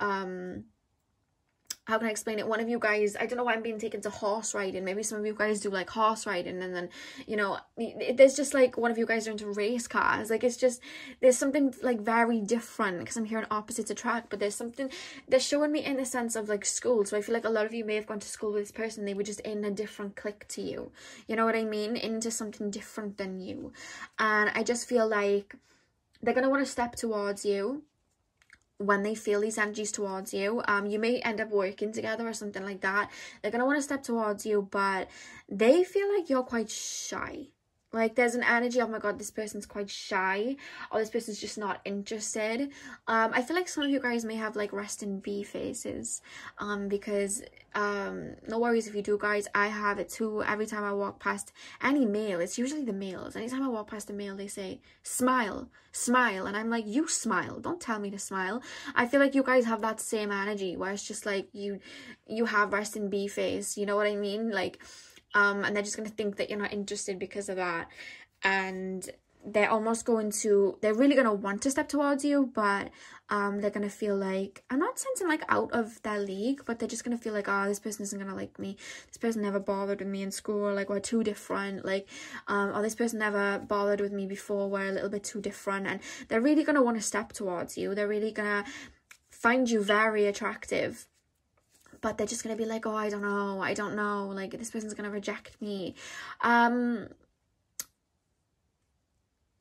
how can I explain it? One of you guys, I don't know why I'm being taken to horse riding. Maybe some of you guys do like horse riding, and then, you know, there's just like one of you guys are into race cars. Like, it's just, there's something like very different, because I'm hearing opposites attract, but there's something, they're showing me in the sense of like school. So I feel like a lot of you may have gone to school with this person. They were just in a different clique to you. You know what I mean? Into something different than you. And I just feel like they're going to want to step towards you. when they feel these energies towards you. You may end up working together or something like that. They're going to want to step towards you, but they feel like you're quite shy. Like, there's an energy, oh my god, this person's quite shy, or this person's just not interested. I feel like some of you guys may have, like, rest in bee faces, because, no worries if you do, guys, I have it too. Every time I walk past any male, it's usually the males, anytime I walk past a male, they say, smile, smile, and I'm like, you smile, don't tell me to smile. I feel like you guys have that same energy, where it's just like, you have rest in bee face, you know what I mean, like, and they're just going to think that you're not interested because of that, and they're really going to want to step towards you, but they're going to feel like, I'm not sensing like out of their league, but they're just going to feel like, oh, this person isn't going to like me, this person never bothered with me in school, like, we're too different, like, or this person never bothered with me before, we're a little bit too different, and they're really going to want to step towards you, they're really going to find you very attractive. But they're just going to be like, oh, I don't know, like, this person's going to reject me.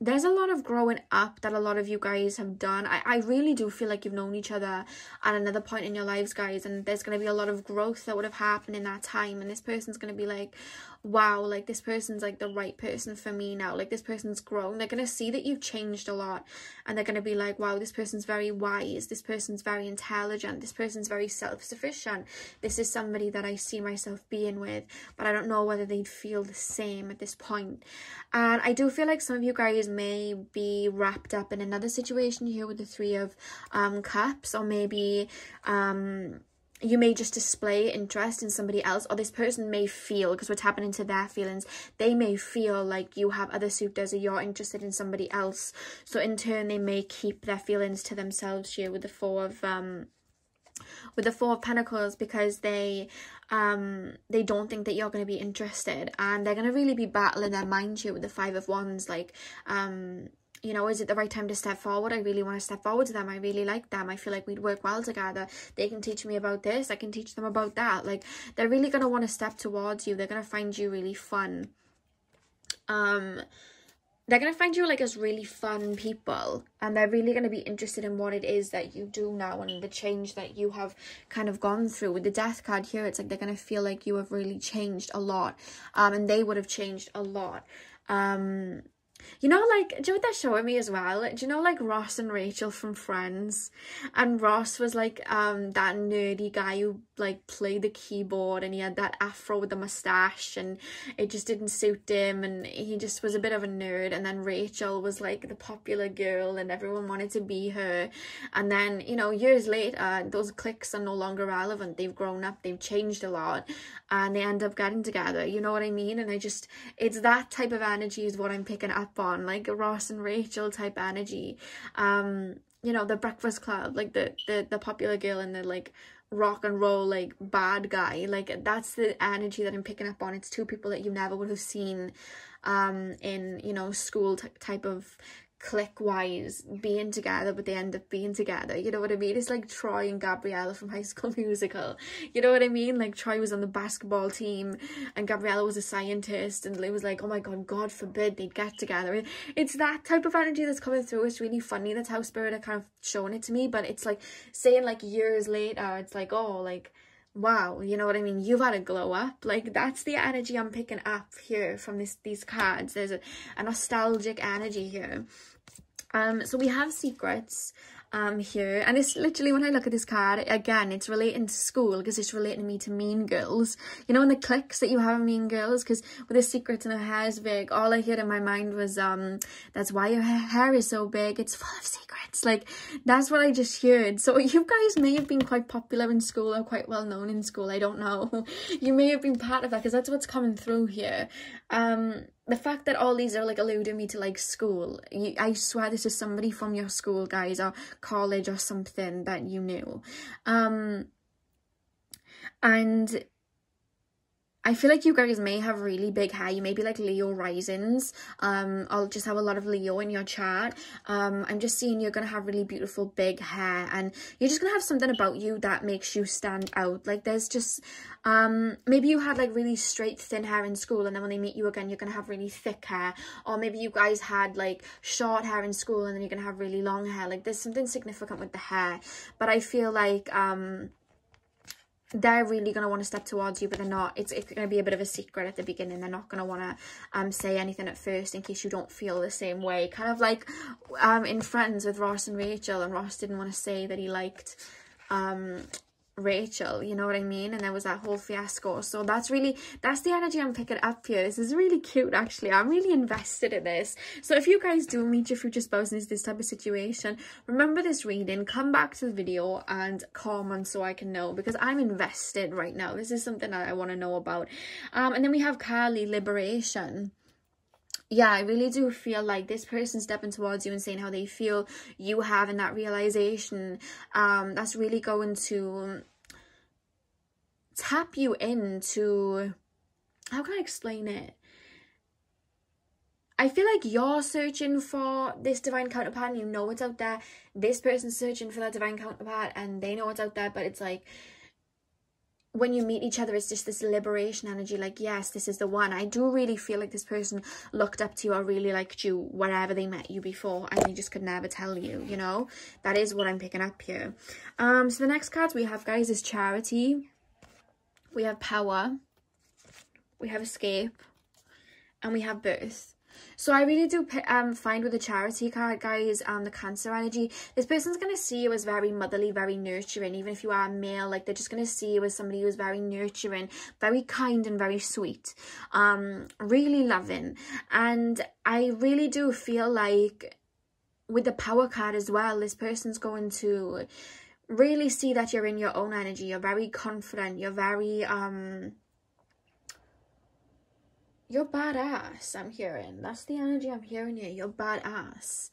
There's a lot of growing up that a lot of you guys have done. I really do feel like you've known each other at another point in your lives, guys, and there's going to be a lot of growth that would have happened in that time, and this person's going to be like, wow, like, this person's like the right person for me now, like, this person's grown. They're going to see that you've changed a lot, and they're going to be like, wow, this person's very wise, this person's very intelligent, this person's very self-sufficient, this is somebody that I see myself being with, but I don't know whether they'd feel the same at this point. And I do feel like some of you guys may be wrapped up in another situation here with the Three of Cups, or maybe you may just display interest in somebody else, or this person may feel, because we're tapping into their feelings, they may feel like you have other suitors or you're interested in somebody else, so in turn they may keep their feelings to themselves here with the Four of Pentacles, because they don't think that you're going to be interested, and they're going to really be battling their mind here with the Five of Wands, like, you know, is it the right time to step forward? I really want to step forward to them. I really like them. I feel like we'd work well together. They can teach me about this. I can teach them about that. Like, they're really going to want to step towards you. They're going to find you really fun. They're going to find you like as really fun people, and they're really going to be interested in what it is that you do now and the change that you have kind of gone through. With the Death card here, it's like they're going to feel like you have really changed a lot, and they would have changed a lot. You know, like, do you know what they're showing me as well? Do you know, like, Ross and Rachel from Friends? And Ross was, like, that nerdy guy who, like, played the keyboard, and he had that afro with the moustache, and it just didn't suit him, and he just was a bit of a nerd. And then Rachel was, like, the popular girl, and everyone wanted to be her. And then, you know, years later, those cliques are no longer relevant. They've grown up, they've changed a lot, and they end up getting together, you know what I mean? And it's that type of energy is what I'm picking up on, like a Ross and Rachel type energy. You know, the Breakfast Club, like the popular girl and the, like, rock and roll, like, bad guy, like, that's the energy that I'm picking up on. It's two people that you never would have seen in, you know, school type of clique wise being together, but they end up being together, you know what I mean? It's like Troy and Gabriella from High School Musical, you know what I mean? Like, Troy was on the basketball team and Gabriella was a scientist, and it was like, oh my god, God forbid they'd get together. It's that type of energy that's coming through. It's really funny. That's how Spirit are kind of showing it to me, but it's like saying, like, years later, it's like, oh, like, wow, you know what I mean? You've had a glow up. Like, that's the energy I'm picking up here from these cards. There's a nostalgic energy here. So we have secrets here, and it's literally, when I look at this card again, it's relating to school, because it's relating me to Mean Girls, you know, in the cliques that you have in Mean Girls, because with the secrets and her hair is big, all I heard in my mind was that's why your hair is so big, it's full of secrets. Like, that's what I just heard. So you guys may have been quite popular in school, or quite well known in school, I don't know. You may have been part of that, because that's what's coming through here. The fact that all these are, like, alluding me to, like, school, I swear this is somebody from your school, guys, or college or something that you knew. And I feel like you guys may have really big hair. You may be like Leo risings. I'll just have a lot of Leo in your chart. I'm just seeing you're going to have really beautiful big hair, and you're just going to have something about you that makes you stand out. Like there's just, maybe you had like really straight thin hair in school, and then when they meet you again, you're going to have really thick hair. Or maybe you guys had like short hair in school, and then you're going to have really long hair. Like there's something significant with the hair. But I feel like, they're really going to want to step towards you, but they're not. It's going to be a bit of a secret at the beginning. They're not going to want to say anything at first in case you don't feel the same way. Kind of like in Friends with Ross and Rachel, and Ross didn't want to say that he liked Rachel, you know what I mean? And there was that whole fiasco. So that's the energy I'm picking up here. This is really cute, actually. I'm really invested in this. So if you guys do meet your future spouse in this type of situation, remember this reading, come back to the video and comment so I can know, because I'm invested right now. This is something that I want to know about. And then we have Carly, liberation. Yeah, I really do feel like this person stepping towards you and saying how they feel, you having that realization, that's really going to tap you into, how can I explain it? I feel like you're searching for this divine counterpart, and you know it's out there. This person's searching for that divine counterpart, and they know it's out there, but it's like, when you meet each other, it's just this liberation energy, like, yes, this is the one. I do really feel like this person looked up to you or really liked you wherever they met you before, and they just could never tell you, you know? That is what I'm picking up here. So the next cards we have, guys, is charity. We have power. We have escape. And we have birth. So I really do find with the charity card, guys, the Cancer energy, this person's going to see you as very motherly, very nurturing. Even if you are a male, like, they're just going to see you as somebody who is very nurturing, very kind and very sweet, really loving. And I really do feel like with the power card as well, this person's going to really see that you're in your own energy. You're very confident. You're very you're badass, I'm hearing. That's the energy I'm hearing here. You're badass.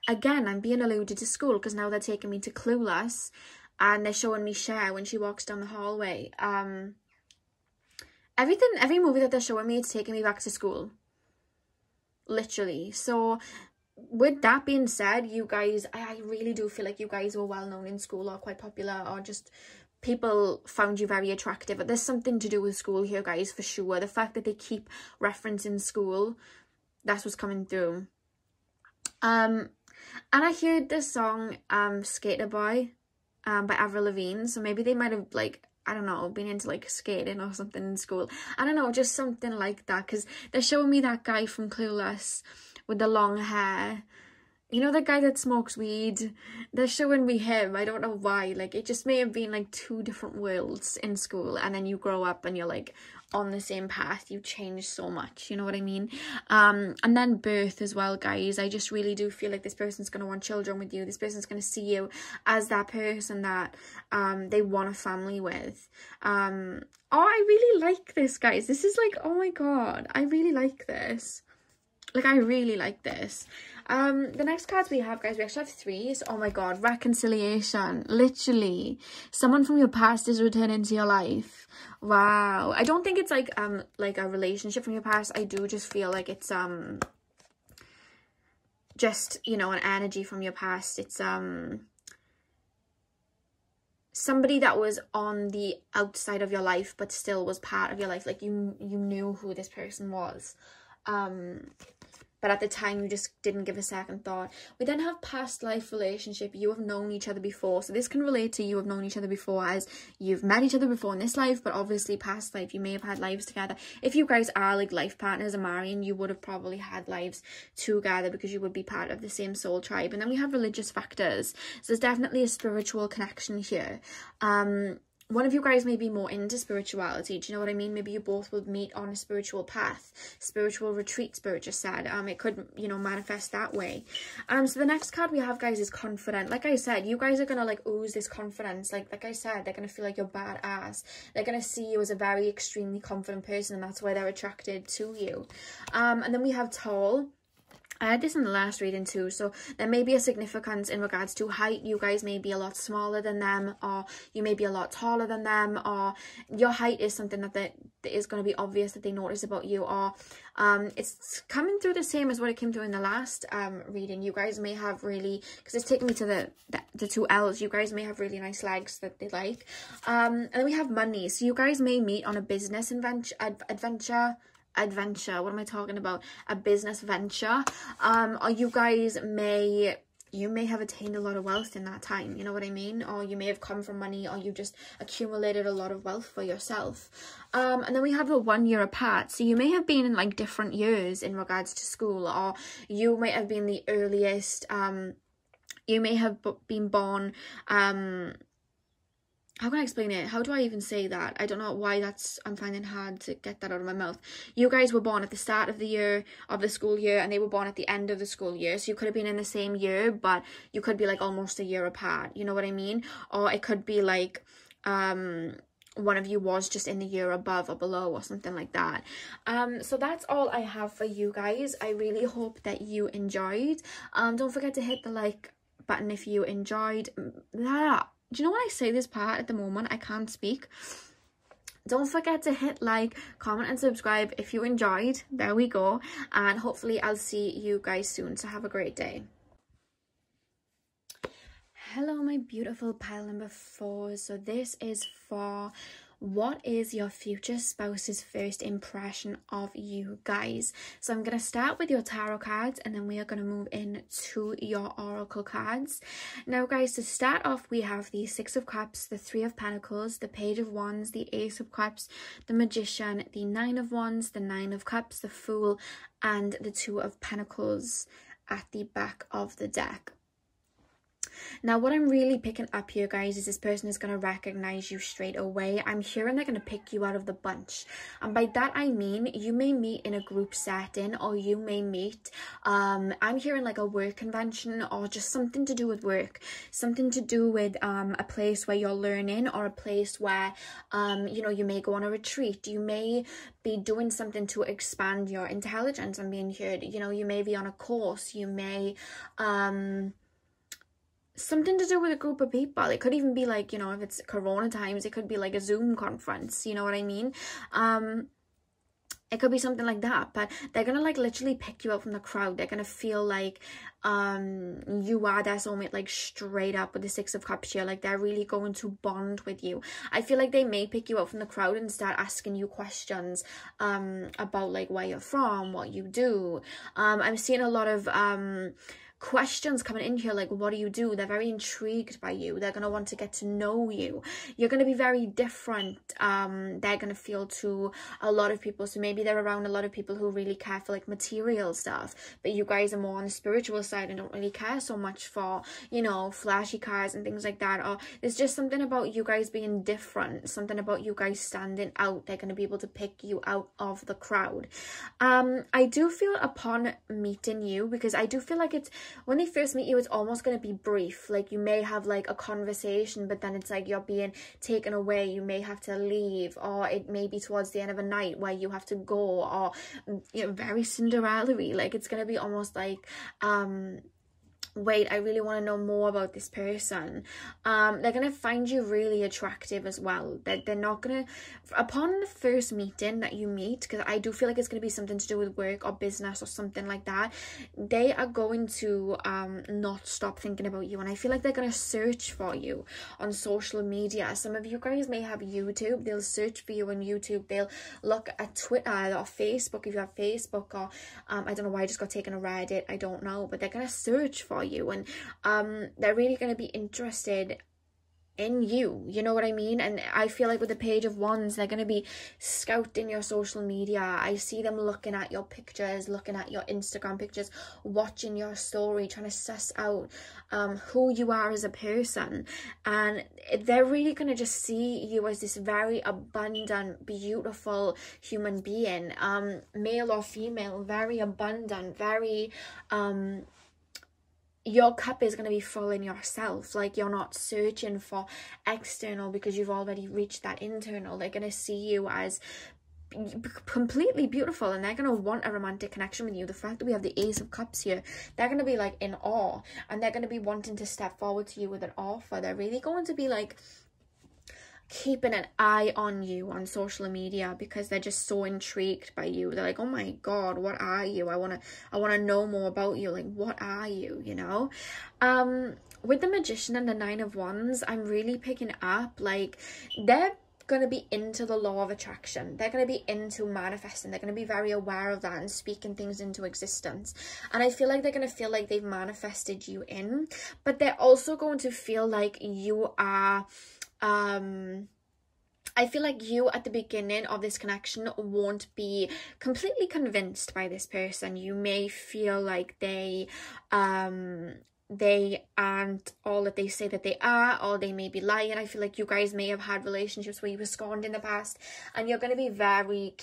Again, I'm being alluded to school, because now they're taking me to Clueless, and they're showing me Cher when she walks down the hallway. Every movie that they're showing me, it's taking me back to school. Literally. So with that being said, you guys, I really do feel like you guys were well known in school, or quite popular, or just people found you very attractive. But there's something to do with school here, guys, for sure. The fact that they keep referencing school, that's what's coming through. And I heard this song, Skater Boy, by Avril Lavigne. So maybe they might have, like, I don't know, been into like skating or something in school. I don't know, just something like that. Because they're showing me that guy from Clueless with the long hair. You know, the guy that smokes weed? They're showing me him. I don't know why. Like, it just may have been like two different worlds in school, and then you grow up and you're like on the same path. You change so much, you know what I mean? And then birth as well, guys. I just really do feel like this person's going to want children with you. This person's going to see you as that person that they want a family with. Oh, I really like this, guys. This is like, oh my god, I really like this. Like, I really like this. The next cards we have, guys, we actually have three. So, oh my god, reconciliation. Literally, someone from your past is returning to your life. Wow. I don't think it's like a relationship from your past. I do just feel like it's just, you know, an energy from your past. It's somebody that was on the outside of your life but still was part of your life. Like, you knew who this person was. But at the time you just didn't give a second thought. We then have past life relationship. You have known each other before. So this can relate to you have known each other before, as you've met each other before in this life, but obviously past life, you may have had lives together. If you guys are like life partners and marrying, you would have probably had lives together because you would be part of the same soul tribe. And then we have religious factors. So there's definitely a spiritual connection here. One of you guys may be more into spirituality. Do you know what I mean? Maybe you both will meet on a spiritual path, spiritual retreat, Spirit just said. It could, you know, manifest that way. So the next card we have, guys, is confident. Like I said, you guys are gonna like ooze this confidence. Like I said, they're gonna feel like you're badass. They're gonna see you as a very extremely confident person, and that's why they're attracted to you. And then we have tall. I had this in the last reading too, so there may be a significance in regards to height. You guys may be a lot smaller than them, or you may be a lot taller than them, or your height is something that is going to be obvious that they notice about you, or it's coming through the same as what it came through in the last reading. You guys may have really, because it's taking me to the two L's, you guys may have really nice legs that they like. And then we have money. So you guys may meet on a business adventure, what am I talking about? A business venture. Or you guys may have attained a lot of wealth in that time, you know what I mean? Or you may have come from money, or you just accumulated a lot of wealth for yourself. And then we have a 1 year apart. So you may have been in like different years in regards to school, or you might have been the earliest, you may have been born, how can I explain it? How do I even say that? I don't know why I'm finding hard to get that out of my mouth. You guys were born at the start of the year, of the school year, and they were born at the end of the school year. So you could have been in the same year, but you could be like almost a year apart. You know what I mean? Or it could be like, one of you was just in the year above or below or something like that. So that's all I have for you guys. I really hope that you enjoyed. Don't forget to hit the like button if you enjoyed. Do you know when I say this part at the moment, I can't speak. Don't forget to hit like, comment and subscribe if you enjoyed. There we go. And hopefully I'll see you guys soon. So have a great day. Hello, my beautiful pile number 4. So this is for what is your future spouse's first impression of you guys. So I'm going to start with your tarot cards, and then we are going to move into your oracle cards. Now guys, to start off, we have the 6 of Cups, the 3 of Pentacles, the Page of Wands, the Ace of Cups, the Magician, the 9 of Wands, the 9 of Cups, the Fool, and the 2 of Pentacles at the back of the deck. Now, what I'm really picking up here, guys, is this person is going to recognize you straight away. I'm hearing they're going to pick you out of the bunch. And by that, I mean, you may meet in a group setting, or you may meet, I'm hearing like a work convention, or just something to do with work. Something to do with a place where you're learning, or a place where, you know, you may go on a retreat. You may be doing something to expand your intelligence. I'm being heard. You know, you may be on a course. You may, something to do with a group of people. It could even be like, you know, if it's Corona times, it could be like a Zoom conference, you know what I mean? It could be something like that, but they're gonna like literally pick you out from the crowd. They're gonna feel like you are their soulmate, like straight up with the 6 of Cups here. Like they're really going to bond with you. I feel like they may pick you out from the crowd and start asking you questions about like where you're from, what you do. I'm seeing a lot of questions coming in here, like what do you do? They're very intrigued by you. They're going to want to get to know you. You're going to be very different. They're going to feel to a lot of people. So maybe they're around a lot of people who really care for like material stuff, but you guys are more on the spiritual side and don't really care so much for, you know, flashy cars and things like that. Or there's just something about you guys being different, something about you guys standing out. They're going to be able to pick you out of the crowd. I do feel upon meeting you, because I do feel like it's, when they first meet you, it's almost going to be brief. Like you may have like a conversation, but then it's like you're being taken away. You may have to leave, or it may be towards the end of a night where you have to go, or, you know, very Cinderella-y. Like it's going to be almost like, wait, I really want to know more about this person. They're going to find you really attractive as well. They're not going to, upon the first meeting that you meet, because I do feel like it's going to be something to do with work or business or something like that, they are going to not stop thinking about you. And I feel like they're going to search for you on social media. Some of you guys may have YouTube. They'll search for you on YouTube. They'll look at Twitter or Facebook, if you have Facebook, or I don't know why I just got taken a Reddit. I don't know, but they're going to search for you, and they're really going to be interested in you, know what I mean? And I feel like with the Page of Wands, they're going to be scouting your social media. I see them looking at your pictures, looking at your Instagram pictures, watching your story, trying to suss out who you are as a person. And they're really going to just see you as this very abundant, beautiful human being, male or female, very abundant, very your cup is going to be full in yourself. Like you're not searching for external, because you've already reached that internal. They're going to see you as completely beautiful, and they're going to want a romantic connection with you. The fact that we have the Ace of Cups here, they're going to be like in awe, and they're going to be wanting to step forward to you with an offer. They're really going to be like, keeping an eye on you on social media because they're just so intrigued by you. They're like, oh my god, what are you? I want to know more about you. Like, what are you, you know? With the Magician and the Nine of Wands, I'm really picking up, like, they're going to be into the law of attraction. They're going to be into manifesting. They're going to be very aware of that and speaking things into existence. And I feel like they're going to feel like they've manifested you in, but they're also going to feel like you are, I feel like you at the beginning of this connection won't be completely convinced by this person. You may feel like they aren't all that they say that they are, or they may be lying. I feel like you guys may have had relationships where you were scorned in the past, and you're going to be very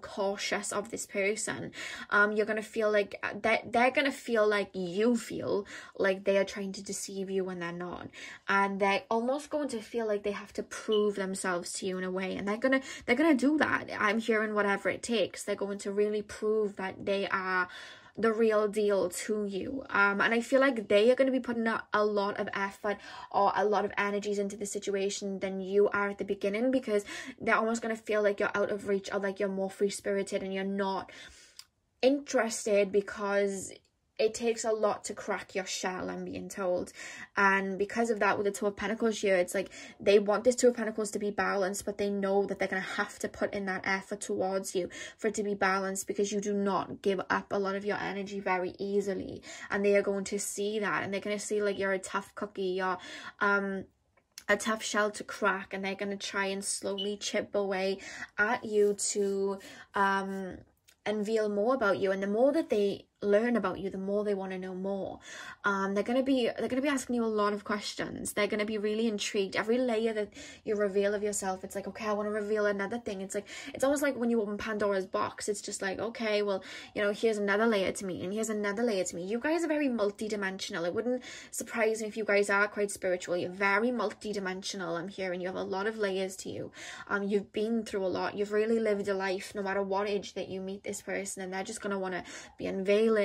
cautious of this person. You're going to feel like they're going to feel like you feel like they are trying to deceive you when they're not, and they're almost going to feel like they have to prove themselves to you in a way, and they're gonna do that. I'm hearing whatever it takes. They're going to really prove that they are the real deal to you, and I feel like they are going to be putting a lot of effort or a lot of energies into the situation than you are at the beginning, because they're almost going to feel like you're out of reach, or like you're more free-spirited and you're not interested, because it takes a lot to crack your shell, I'm being told. And because of that, with the Two of Pentacles here, it's like they want this Two of Pentacles to be balanced, but they know that they're going to have to put in that effort towards you for it to be balanced, because you do not give up a lot of your energy very easily. And they are going to see that, and they're going to see like you're a tough cookie, you're a tough shell to crack, and they're going to try and slowly chip away at you to unveil more about you. And the more that they learn about you, the more they want to know more. They're gonna be asking you a lot of questions. They're gonna be really intrigued. Every layer that you reveal of yourself, it's like, okay, I want to reveal another thing. It's like, it's almost like when you open Pandora's box. It's just like, okay, well, you know, here's another layer to me, and here's another layer to me. You guys are very multi-dimensional. It wouldn't surprise me if you guys are quite spiritual. You're very multi-dimensional, I'm hearing. You have a lot of layers to you. You've been through a lot. You've really lived a life, no matter what age that you meet this person, and they're just gonna want to be unveiling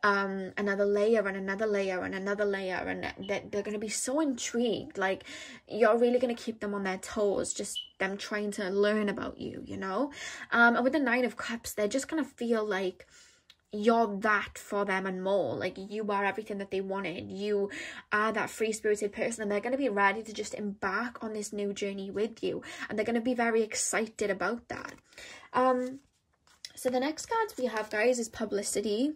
another layer and another layer and another layer, and they're going to be so intrigued. Like, you're really going to keep them on their toes, just them trying to learn about you, you know. And with the Nine of Cups, they're just going to feel like you're that for them and more. Like, you are everything that they wanted. You are that free-spirited person, and they're going to be ready to just embark on this new journey with you, and they're going to be very excited about that. So the next cards we have, guys, is publicity.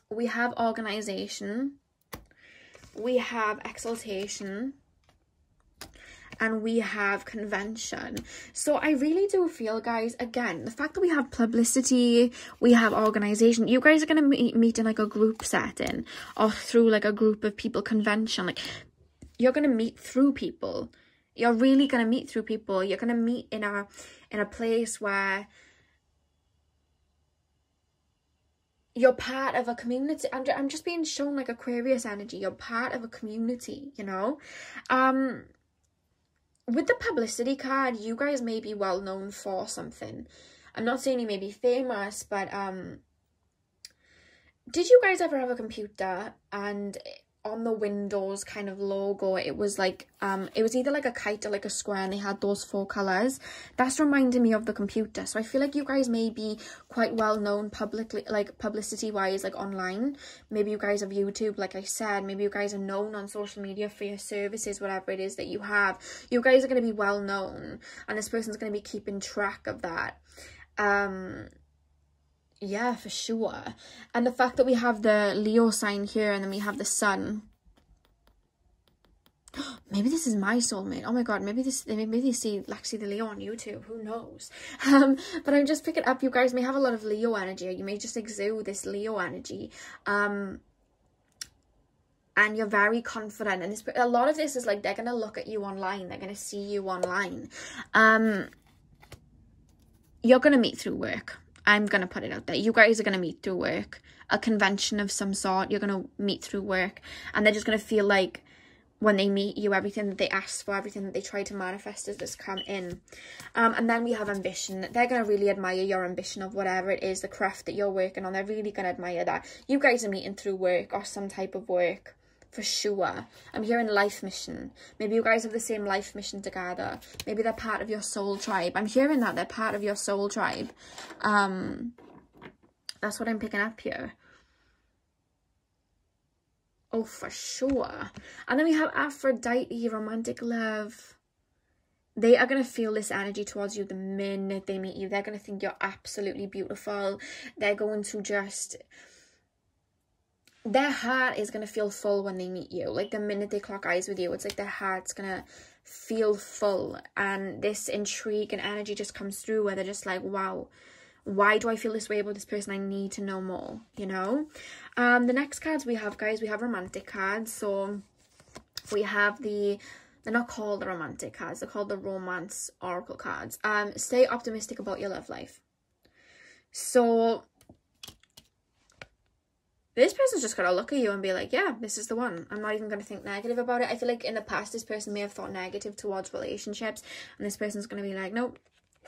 We have organization. We have exaltation. And we have convention. So I really do feel, guys, again, the fact that we have publicity, we have organization, you guys are going to meet in like a group setting, or through like a group of people, convention. Like, you're going to meet through people. You're really going to meet through people. You're going to meet in a place where you're part of a community. I'm just being shown like Aquarius energy. You're part of a community, you know. With the publicity card, you guys may be well known for something. I'm not saying you may be famous, but did you guys ever have a computer and on the Windows kind of logo, it was like it was either like a kite or like a square, and they had those 4 colors? That's reminding me of the computer. So I feel like you guys may be quite well known publicly, like publicity wise, like online. Maybe you guys have YouTube, like I said. Maybe you guys are known on social media for your services, whatever it is that you have. You guys are going to be well known, and this person's going to be keeping track of that. Yeah, for sure. And the fact that we have the Leo sign here, and then we have the sun. Maybe this is my soulmate. Oh my god, maybe they see Lexi The Leo on YouTube. Who knows? But I'm just picking up, you guys may have a lot of Leo energy, or you may just exude this Leo energy. And you're very confident. And a lot of this is like, they're going to look at you online. They're going to see you online. You're going to meet through work. I'm going to put it out there. You guys are going to meet through work. A convention of some sort. You're going to meet through work. And they're just going to feel like when they meet you, everything that they asked for, everything that they try to manifest has just come in. And then we have ambition. They're going to really admire your ambition of whatever it is, the craft that you're working on. They're really going to admire that. You guys are meeting through work or some type of work. for sure. I'm hearing life mission. Maybe you guys have the same life mission together. Maybe they're part of your soul tribe. I'm hearing that they're part of your soul tribe. That's what I'm picking up here. Oh, for sure. And then we have Aphrodite, romantic love. They are going to feel this energy towards you the minute they meet you. They're going to think you're absolutely beautiful. They're going to just... Their heart is going to feel full when they meet you. Like, the minute they clock eyes with you, it's like their heart's going to feel full. And this intrigue and energy just comes through where they're just like, wow, why do I feel this way about this person? I need to know more, you know? The next cards we have, guys, we have romantic cards. So we have they're not called the romantic cards, they're called the romance oracle cards. Stay optimistic about your love life. So this person's just going to look at you and be like, yeah, this is the one. I'm not even going to think negative about it. I feel like in the past, this person may have thought negative towards relationships, and this person's going to be like, nope,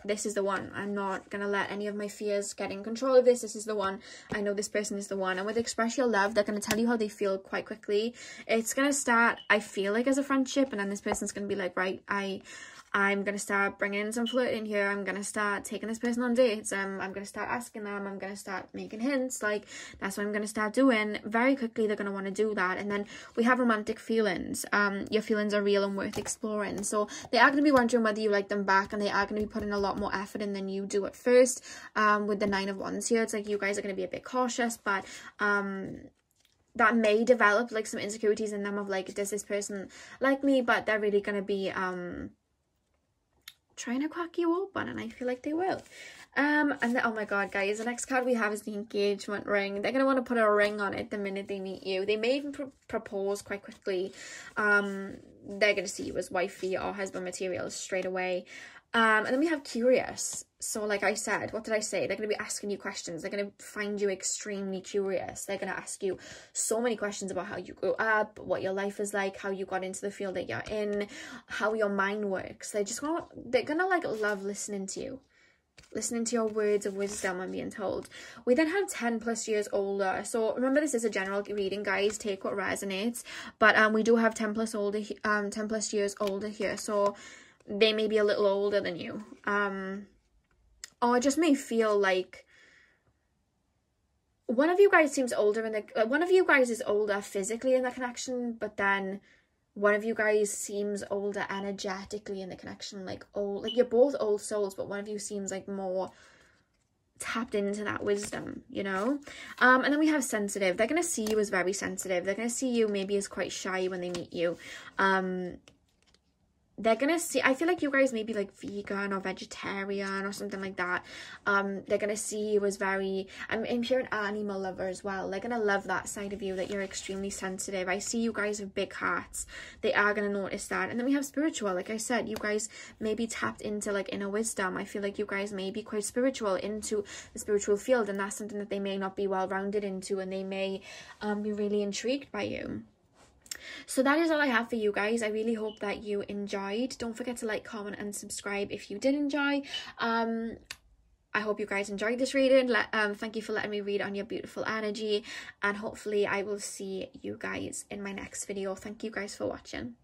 this is the one. I'm not going to let any of my fears get in control of this. This is the one. I know this person is the one. And with Express Your Love, they're going to tell you how they feel quite quickly. It's going to start, I feel like, as a friendship, and then this person's going to be like, right, I'm going to start bringing in some flirting here. I'm going to start taking this person on dates. I'm going to start asking them. I'm going to start making hints. Like, that's what I'm going to start doing. Very quickly, they're going to want to do that. And then we have romantic feelings. Your feelings are real and worth exploring. So they are going to be wondering whether you like them back, and they are going to be putting a lot more effort in than you do at first. With the 9 of Wands here, it's like you guys are going to be a bit cautious, but that may develop like some insecurities in them of like, does this person like me? But they're really going to be trying to crack you open, and I feel like they will. And then, oh my god, guys, the next card we have is the engagement ring. They're going to want to put a ring on it the minute they meet you. They may even propose quite quickly. They're going to see you as wifey or husband material straight away. And then we have curious. So like I said, what did I say? They're going to be asking you questions. They're going to find you extremely curious. They're going to ask you so many questions about how you grew up, what your life is like, how you got into the field that you're in, how your mind works. They're going to like love listening to you. Listening to your words of wisdom, I'm being told. We then have 10 plus years older. So remember, this is a general reading, guys. Take what resonates. But we do have 10 plus years older here. So they may be a little older than you. Or it just may feel like one of you guys seems older in the one of you guys is older physically in the connection, but then one of you guys seems older energetically in the connection, like old, like you're both old souls, but one of you seems like more tapped into that wisdom, you know. And then we have sensitive. They're going to see you as very sensitive. They're going to see you maybe as quite shy when they meet you. They're gonna see, I feel like you guys may be like vegan or vegetarian or something like that. They're gonna see you as very, if you're an animal lover as well, they're gonna love that side of you, that you're extremely sensitive. I see you guys with big hearts. They are gonna notice that. And then we have spiritual. Like I said, you guys may be tapped into like inner wisdom. I feel like you guys may be quite spiritual, into the spiritual field, and that's something that they may not be well rounded into, and they may be really intrigued by you. So that is all I have for you guys. I really hope that you enjoyed. Don't forget to like, comment and subscribe if you did enjoy. I hope you guys enjoyed this reading. Thank you for letting me read on your beautiful energy, and hopefully I will see you guys in my next video. Thank you guys for watching.